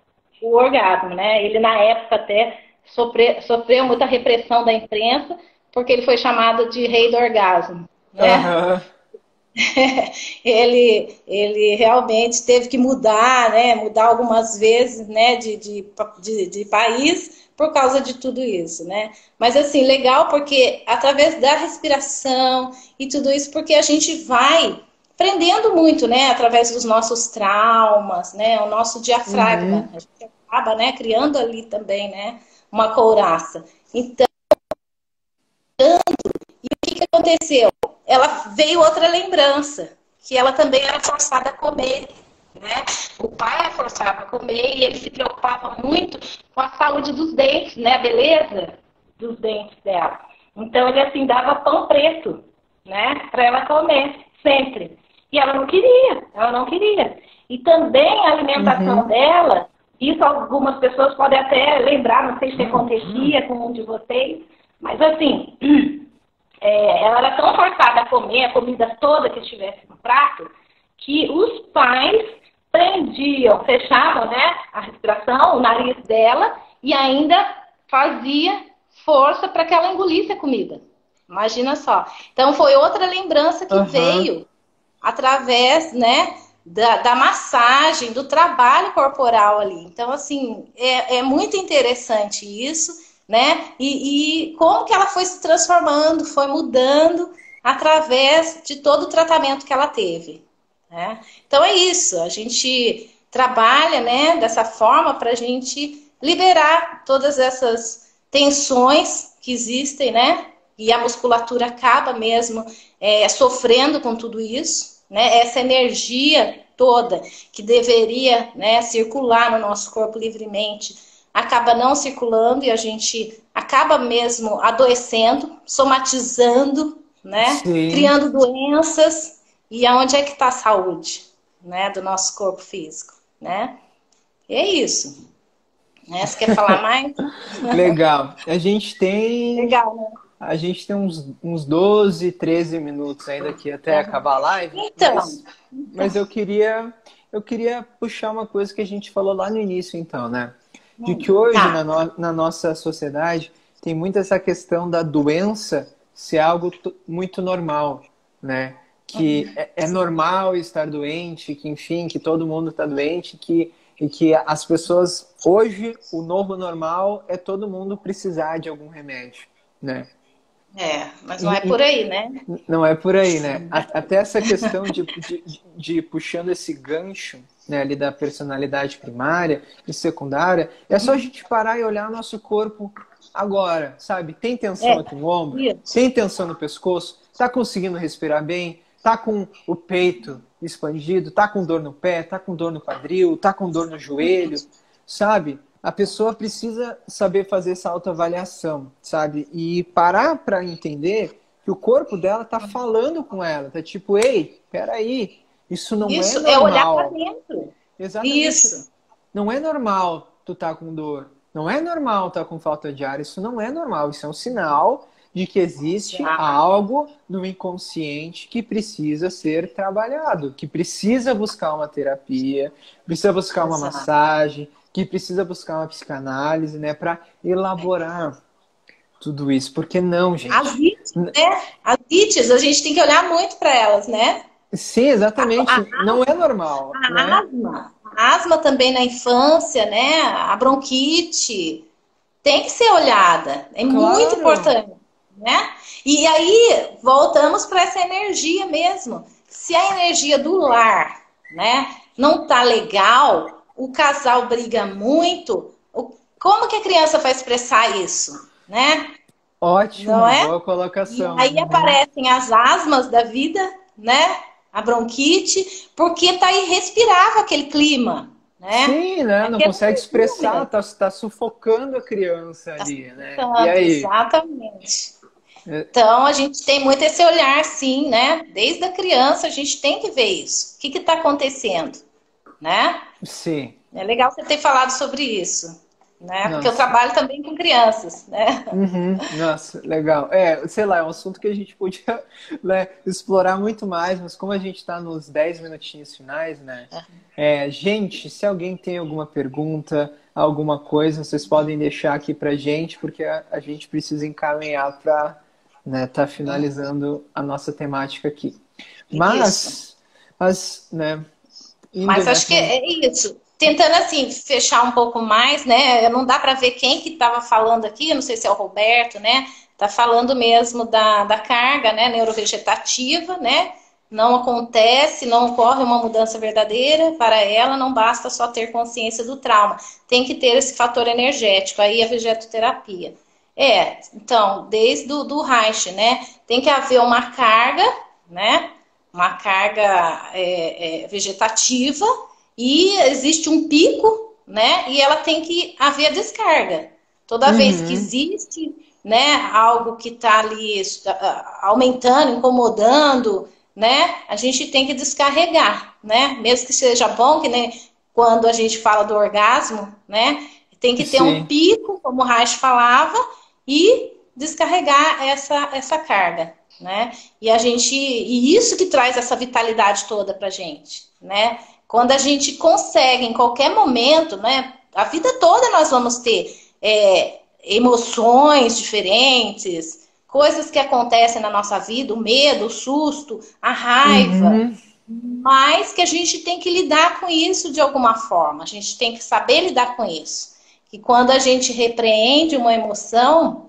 B: o orgasmo, né? Ele, na época, até sofreu muita repressão da imprensa, porque ele foi chamado de rei do orgasmo, né?
A: Aham.
B: Ele realmente teve que mudar, né? Mudar algumas vezes, né? De país por causa de tudo isso, né? Mas assim, legal porque através da respiração e tudo isso, porque a gente vai aprendendo muito, né? Através dos nossos traumas, né? O nosso diafragma,
A: Uhum.
B: a gente acaba, né? Criando ali também, né? Uma couraça. Então, o que aconteceu? Ela veio outra lembrança, que ela também era forçada a comer, né? O pai a forçava a comer e ele se preocupava muito com a saúde dos dentes, né? A beleza dos dentes dela. Então ele assim dava pão preto, né? Para ela comer sempre. E ela não queria, ela não queria. E também a alimentação
A: Uhum.
B: dela, isso algumas pessoas podem até lembrar, não sei se acontecia com um de vocês, mas assim, ela era tão forçada a comer a comida toda que estivesse no prato, que os pais prendiam, fechavam, né, a respiração, o nariz dela, e ainda fazia força para que ela engolisse a comida. Imagina só. Então foi outra lembrança que
A: Aham.
B: veio através, né, da massagem, do trabalho corporal ali. Então, assim, é muito interessante isso, né? E como que ela foi se transformando, foi mudando através de todo o tratamento que ela teve. Né? Então é isso, a gente trabalha, né, dessa forma para a gente liberar todas essas tensões que existem, né? E a musculatura acaba mesmo sofrendo com tudo isso, né? Essa energia toda, que deveria, né, circular no nosso corpo livremente, acaba não circulando e a gente acaba mesmo adoecendo, somatizando, né,
A: Sim.
B: criando doenças. E aonde é que está a saúde, né, do nosso corpo físico, né? E é isso. Né? Você quer falar mais?
A: Legal. A gente tem
B: Legal, né?
A: uns 12, 13 minutos ainda aqui até acabar a live,
B: Então,
A: mas eu queria puxar uma coisa que a gente falou lá no início, então, né? De que hoje
B: tá.
A: na nossa sociedade tem muito essa questão da doença ser algo muito normal, né? Que é normal estar doente, que enfim, que todo mundo está doente, e que as pessoas hoje o novo normal é todo mundo precisar de algum remédio, né?
B: Mas não é por
A: E
B: aí, né?
A: não é por aí, né? Até essa questão de puxando esse gancho, né, ali da personalidade primária e secundária, é só a gente parar e olhar o nosso corpo agora, sabe? Tem tensão
B: É,
A: aqui no ombro?
B: isso.
A: Tem tensão no pescoço? Tá conseguindo respirar bem? Tá com o peito expandido? Tá com dor no pé? Tá com dor no quadril? Tá com dor no joelho? Sabe? A pessoa precisa saber fazer essa autoavaliação, sabe? E parar para entender que o corpo dela tá falando com ela, tá tipo, ei, peraí, isso não é
B: Isso é olhar para
A: normal.
B: dentro.
A: Exatamente,
B: Isso.
A: não é normal tu tá com dor, não é normal tá com falta de ar, isso não é normal, isso é um sinal de que existe
B: Exato.
A: algo no inconsciente que precisa ser trabalhado, que precisa buscar uma terapia, precisa buscar uma
B: Exato.
A: massagem, que precisa buscar uma psicanálise, né, para elaborar tudo isso. Porque não,
B: As
A: gente?
B: ites, né? As ites, a gente tem que olhar muito para elas, né?
A: Sim,
B: A,
A: exatamente. Não é normal,
B: a
A: né?
B: asma. A asma também na infância, né? A bronquite. Tem que ser olhada, é muito
A: Claro,
B: importante, né? E aí voltamos para essa energia mesmo. Se a energia do lar, né, não tá legal, o casal briga muito, como que a criança vai expressar isso, né? Não
A: ótimo,
B: é?
A: boa
B: E
A: colocação.
B: aí
A: Uhum.
B: aparecem as asmas da vida, né? A bronquite, porque tá irrespirável aquele clima, né?
A: Sim, né? Não
B: Aquela
A: consegue expressar,
B: energia.
A: tá sufocando a criança
B: Tá
A: ali, né? E
B: tanto,
A: aí?
B: exatamente.
A: É,
B: Então, a gente tem muito esse olhar, sim, né? Desde a criança, a gente tem que ver isso. O que está acontecendo, né?
A: sim,
B: É legal você ter falado sobre isso, né? Porque eu
A: nossa.
B: trabalho também com crianças, né?
A: Uhum, nossa, legal. Sei lá, é um assunto que a gente podia, né, explorar muito mais, mas como a gente está nos 10 minutinhos finais, né? Gente, se alguém tem alguma pergunta, alguma coisa, vocês podem deixar aqui pra gente, porque a gente precisa encaminhar para, né, tá finalizando a nossa temática aqui.
B: Isso.
A: Né, indo,
B: Mas
A: né,
B: acho que é isso. Tentando, assim, fechar um pouco mais, né? Não dá para ver quem que estava falando aqui, não sei se é o Roberto, né? Tá falando mesmo da carga, né, neurovegetativa, né? Não acontece, não ocorre uma mudança verdadeira para ela, não basta só ter consciência do trauma. Tem que ter esse fator energético, aí a vegetoterapia. Então, desde do Reich, né? Tem que haver uma carga, né? Uma carga vegetativa e existe um pico, né? E ela tem que haver a descarga. Toda vez que
A: uhum,
B: existe, né, algo que está ali aumentando, incomodando, né, a gente tem que descarregar, né? Mesmo que seja bom, que nem quando a gente fala do orgasmo, né? Tem que ter um
A: sim,
B: pico, como o Reich falava, e descarregar essa carga, né? E isso que traz essa vitalidade toda pra gente, né? Quando a gente consegue em qualquer momento, né? A vida toda nós vamos ter emoções diferentes, coisas que acontecem na nossa vida, o medo, o susto, a raiva,
A: uhum,
B: mas que a gente tem que lidar com isso de alguma forma. A gente tem que saber lidar com isso. Que quando a gente repreende uma emoção,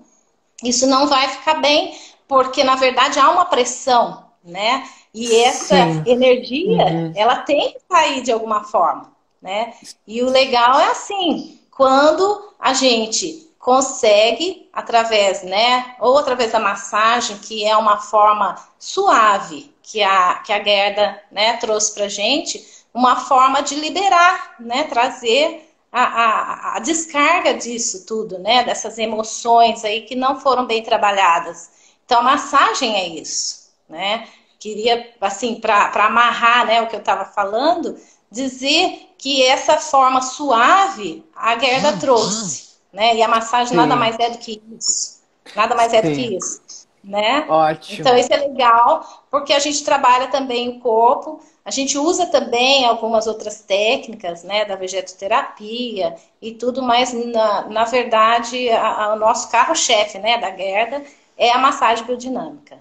B: isso não vai ficar bem, porque na verdade há uma pressão, né? E essa
A: sim,
B: energia,
A: uhum,
B: ela tem que sair de alguma forma, né? E o legal é assim, quando a gente consegue através, né, ou através da massagem, que é uma forma suave que a Gerda, né, trouxe pra gente, uma forma de liberar, né? Trazer a descarga disso tudo, né? Dessas emoções aí que não foram bem trabalhadas. Então, a massagem é isso, né? Queria, assim, para amarrar, né, o que eu estava falando, dizer que essa forma suave a Gerda trouxe, né? E a massagem nada
A: Sim,
B: mais é do que isso. Nada mais é do
A: sim.
B: que isso, né? Então,
A: Ótimo.
B: isso é legal, porque a gente trabalha também o corpo, a gente usa também algumas outras técnicas, né, da vegetoterapia e tudo, mas, na verdade, o nosso carro-chefe, né, da Gerda, é a massagem biodinâmica.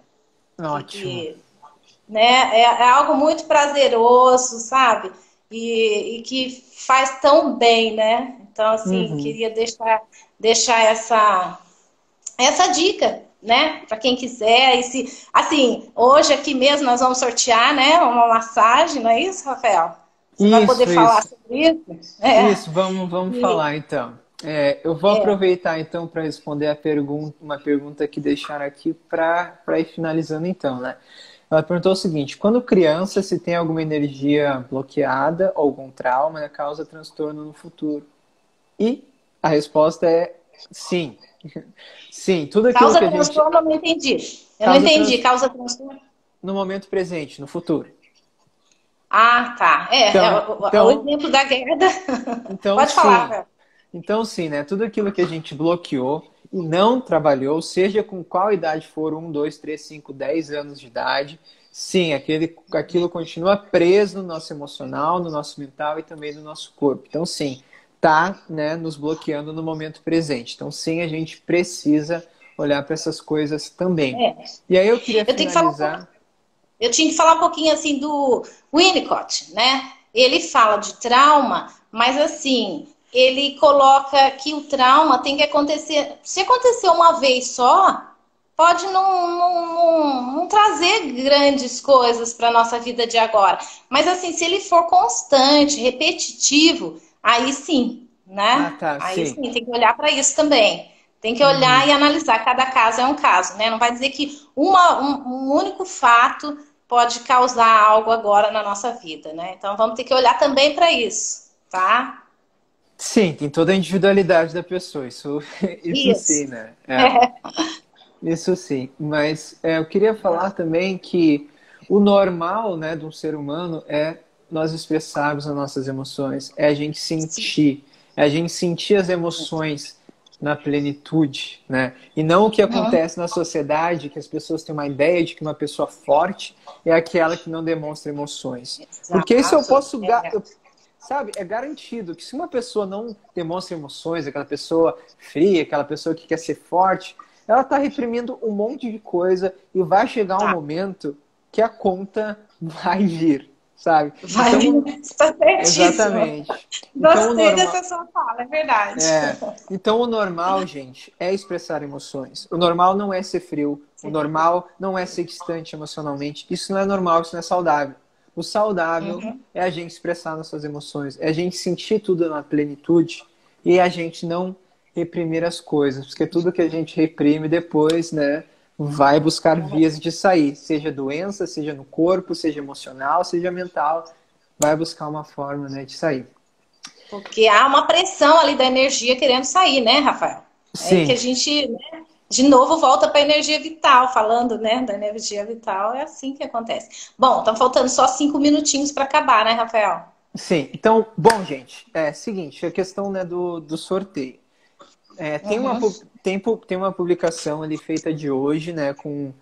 A: Ótimo.
B: Que né, é algo muito prazeroso, sabe? E que faz tão bem, né? Então, assim,
A: Uhum.
B: queria deixar essa dica, né? Para quem quiser. E se, assim, hoje aqui mesmo nós vamos sortear, né? Uma massagem, não é isso, Rafael? Você vai poder
A: Isso,
B: falar
A: isso.
B: sobre isso?
A: Isso, vamos
B: E,
A: falar então. Eu vou
B: é,
A: aproveitar então para responder uma pergunta que deixaram aqui para ir finalizando então, né? Ela perguntou o seguinte: quando criança, se tem alguma energia bloqueada ou algum trauma, né, causa transtorno no futuro? E a resposta é sim. Sim, tudo aquilo
B: causa
A: que a gente
B: transtorno, eu não entendi. Eu não
A: causa
B: entendi. Causa transtorno.
A: no momento presente, no futuro.
B: Ah, tá.
A: Então,
B: O
A: então,
B: exemplo da Gerda.
A: então
B: Pode falar,
A: sim.
B: Rafael.
A: Então, sim, né? Tudo aquilo que a gente bloqueou e não trabalhou, seja com qual idade for, 1, 2, 3, 5, 10 anos de idade, sim, aquilo continua preso no nosso emocional, no nosso mental e também no nosso corpo. Então, sim, tá, né, nos bloqueando no momento presente. Então, sim, a gente precisa olhar para essas coisas também.
B: É.
A: E aí eu queria
B: Eu tenho que falar
A: finalizar.
B: Eu tinha que falar um pouquinho assim do Winnicott, né? Ele fala de trauma, mas assim, ele coloca que o trauma tem que acontecer. Se acontecer uma vez só, pode não trazer grandes coisas para a nossa vida de agora. Mas assim, se ele for constante, repetitivo, aí sim,
A: Ah,
B: né?
A: tá,
B: Aí
A: sim.
B: sim, tem que olhar para isso também. Tem que olhar
A: Uhum.
B: e analisar. Cada caso é um caso, né? Não vai dizer que um único fato pode causar algo agora na nossa vida, né? Então vamos ter que olhar também para isso, tá?
A: Sim, tem toda a individualidade da pessoa, isso sim,
B: Isso.
A: né? Isso sim, mas eu queria falar também que o normal, né, de um ser humano é nós expressarmos as nossas emoções,
B: Sim.
A: é a gente sentir as emoções na plenitude, né? E não o que
B: Uhum.
A: acontece na sociedade, que as pessoas têm uma ideia de que uma pessoa forte é aquela que não demonstra emoções. Porque isso eu
B: Exato.
A: posso, sabe, é garantido que se uma pessoa não demonstra emoções, aquela pessoa fria, aquela pessoa que quer ser forte, ela está reprimindo um monte de coisa e vai chegar um
B: Tá.
A: momento que a conta vai vir, sabe?
B: Vai,
A: Então,
B: está certíssimo.
A: exatamente. Então, o
B: Gostei
A: normal,
B: dessa sua fala, é verdade.
A: então, o normal, gente, é expressar emoções. O normal não é ser frio. O normal não é ser distante emocionalmente. Isso não é normal, isso não é saudável. O saudável
B: Uhum.
A: é a gente expressar nossas emoções, é a gente sentir tudo na plenitude e a gente não reprimir as coisas, porque tudo que a gente reprime depois, né, vai buscar vias de sair, seja doença, seja no corpo, seja emocional, seja mental, vai buscar uma forma, né, de sair.
B: Porque há uma pressão ali da energia querendo sair, né, Rafael? É aí que
A: Sim,
B: a gente, né, de novo, volta para a energia vital, falando, né, da energia vital, é assim que acontece. Bom, estão faltando só 5 minutinhos para acabar, né, Rafael?
A: sim. Então, bom, gente, seguinte, a questão, né, do sorteio.
B: Uhum.
A: Tem uma publicação ali feita de hoje, né, com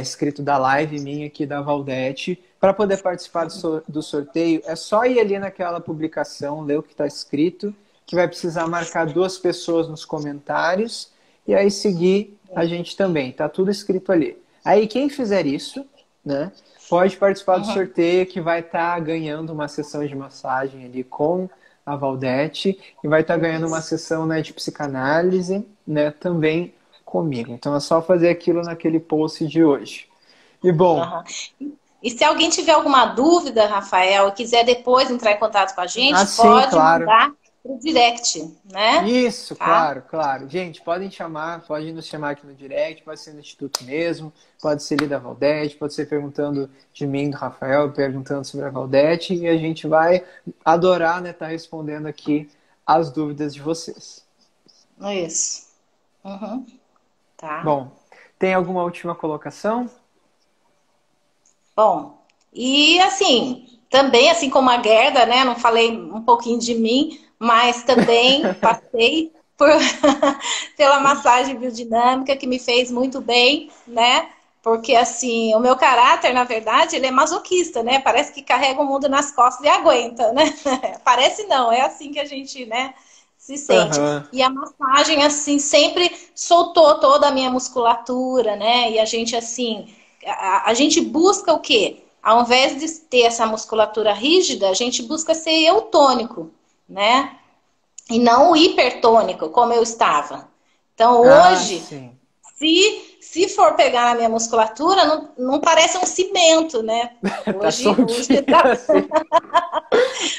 A: escrito da live minha aqui da Valdete. Para poder participar do sorteio, é só ir ali naquela publicação, ler o que está escrito, que vai precisar marcar duas pessoas nos comentários e aí seguir a gente também. Tá tudo escrito ali. Aí quem fizer isso, né, pode participar do
B: Uhum.
A: sorteio que vai estar ganhando uma sessão de massagem ali com a Valdete e vai estar ganhando uma sessão, né, de psicanálise, né, também comigo. Então é só fazer aquilo naquele post de hoje. E bom,
B: Uhum. E se alguém tiver alguma dúvida, Rafael, e quiser depois entrar em contato com a gente,
A: assim,
B: pode
A: claro,
B: mandar. pro direct, né?
A: Isso,
B: Tá?
A: claro, claro. Gente, podem nos chamar aqui no direct, pode ser no Instituto mesmo, pode ser ali da Valdete, pode ser perguntando de mim, do Rafael, perguntando sobre a Valdete, e a gente vai adorar, né, estar respondendo aqui as dúvidas de vocês.
B: Isso. Uhum. Tá.
A: Bom, tem alguma última colocação?
B: Bom, e assim, também assim como a Gerda, né? Não falei um pouquinho de mim, mas também passei por pela massagem biodinâmica que me fez muito bem, né? Porque assim, o meu caráter, na verdade, ele é masoquista, né? Parece que carrega o mundo nas costas e aguenta, né? Parece não, é assim que a gente, né, se sente.
A: Aham.
B: E a massagem, assim, sempre soltou toda a minha musculatura, né? E a gente, assim, a gente busca o quê? Ao invés de ter essa musculatura rígida, a gente busca ser eutônico, né? E não o hipertônico, como eu estava. Então,
A: Ah,
B: hoje,
A: sim.
B: se for pegar na minha musculatura, não parece um cimento, né?
A: Tá
B: Hoje
A: soltinho,
B: tá,
A: assim.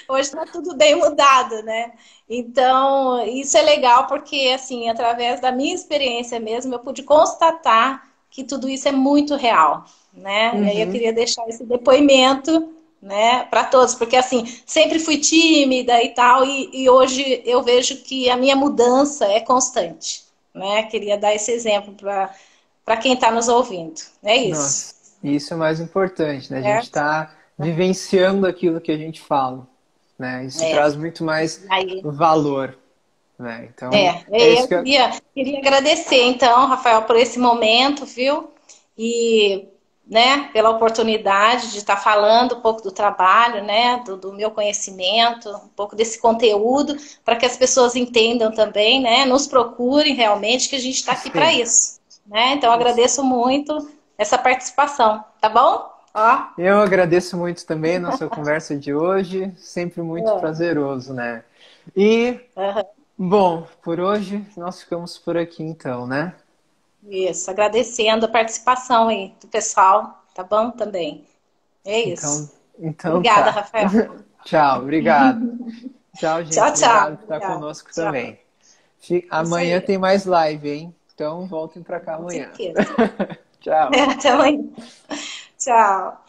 B: hoje tá tudo bem mudado, né? Então, isso é legal porque, assim, através da minha experiência mesmo, eu pude constatar que tudo isso é muito real, né? E aí eu
A: Uhum.
B: queria deixar esse depoimento, né, para todos, porque assim, sempre fui tímida e tal, e hoje eu vejo que a minha mudança é constante, né? Queria dar esse exemplo para quem está nos ouvindo. É isso.
A: Nossa, isso é o mais importante, né? A gente
B: Certo?
A: está vivenciando aquilo que a gente fala, né? Isso
B: É.
A: traz muito mais
B: Aí,
A: valor, né? Então, é isso
B: eu
A: que eu...
B: queria agradecer, então, Rafael, por esse momento, viu? E, né, pela oportunidade de estar falando um pouco do trabalho, né, do meu conhecimento, um pouco desse conteúdo, para que as pessoas entendam também, né, nos procurem realmente, que a gente está aqui para
A: Sim.
B: isso, né? Então, agradeço muito essa participação, tá bom? Ó.
A: Eu agradeço muito também a nossa conversa de hoje, sempre muito prazeroso, né? E,
B: Aham.
A: bom, por hoje nós ficamos por aqui então, né?
B: Isso, agradecendo a participação aí do pessoal, tá bom? Também. É
A: Então,
B: isso.
A: então
B: Obrigada,
A: tá.
B: Rafael.
A: Tchau, obrigado. Tchau,
B: Tchau,
A: gente.
B: tchau.
A: Obrigado por estar
B: Obrigada.
A: conosco
B: Tchau.
A: também.
B: Isso
A: Amanhã
B: aí,
A: tem mais live, hein? Então voltem para cá
B: com
A: amanhã.
B: certeza.
A: Tchau.
B: Até amanhã. Tchau.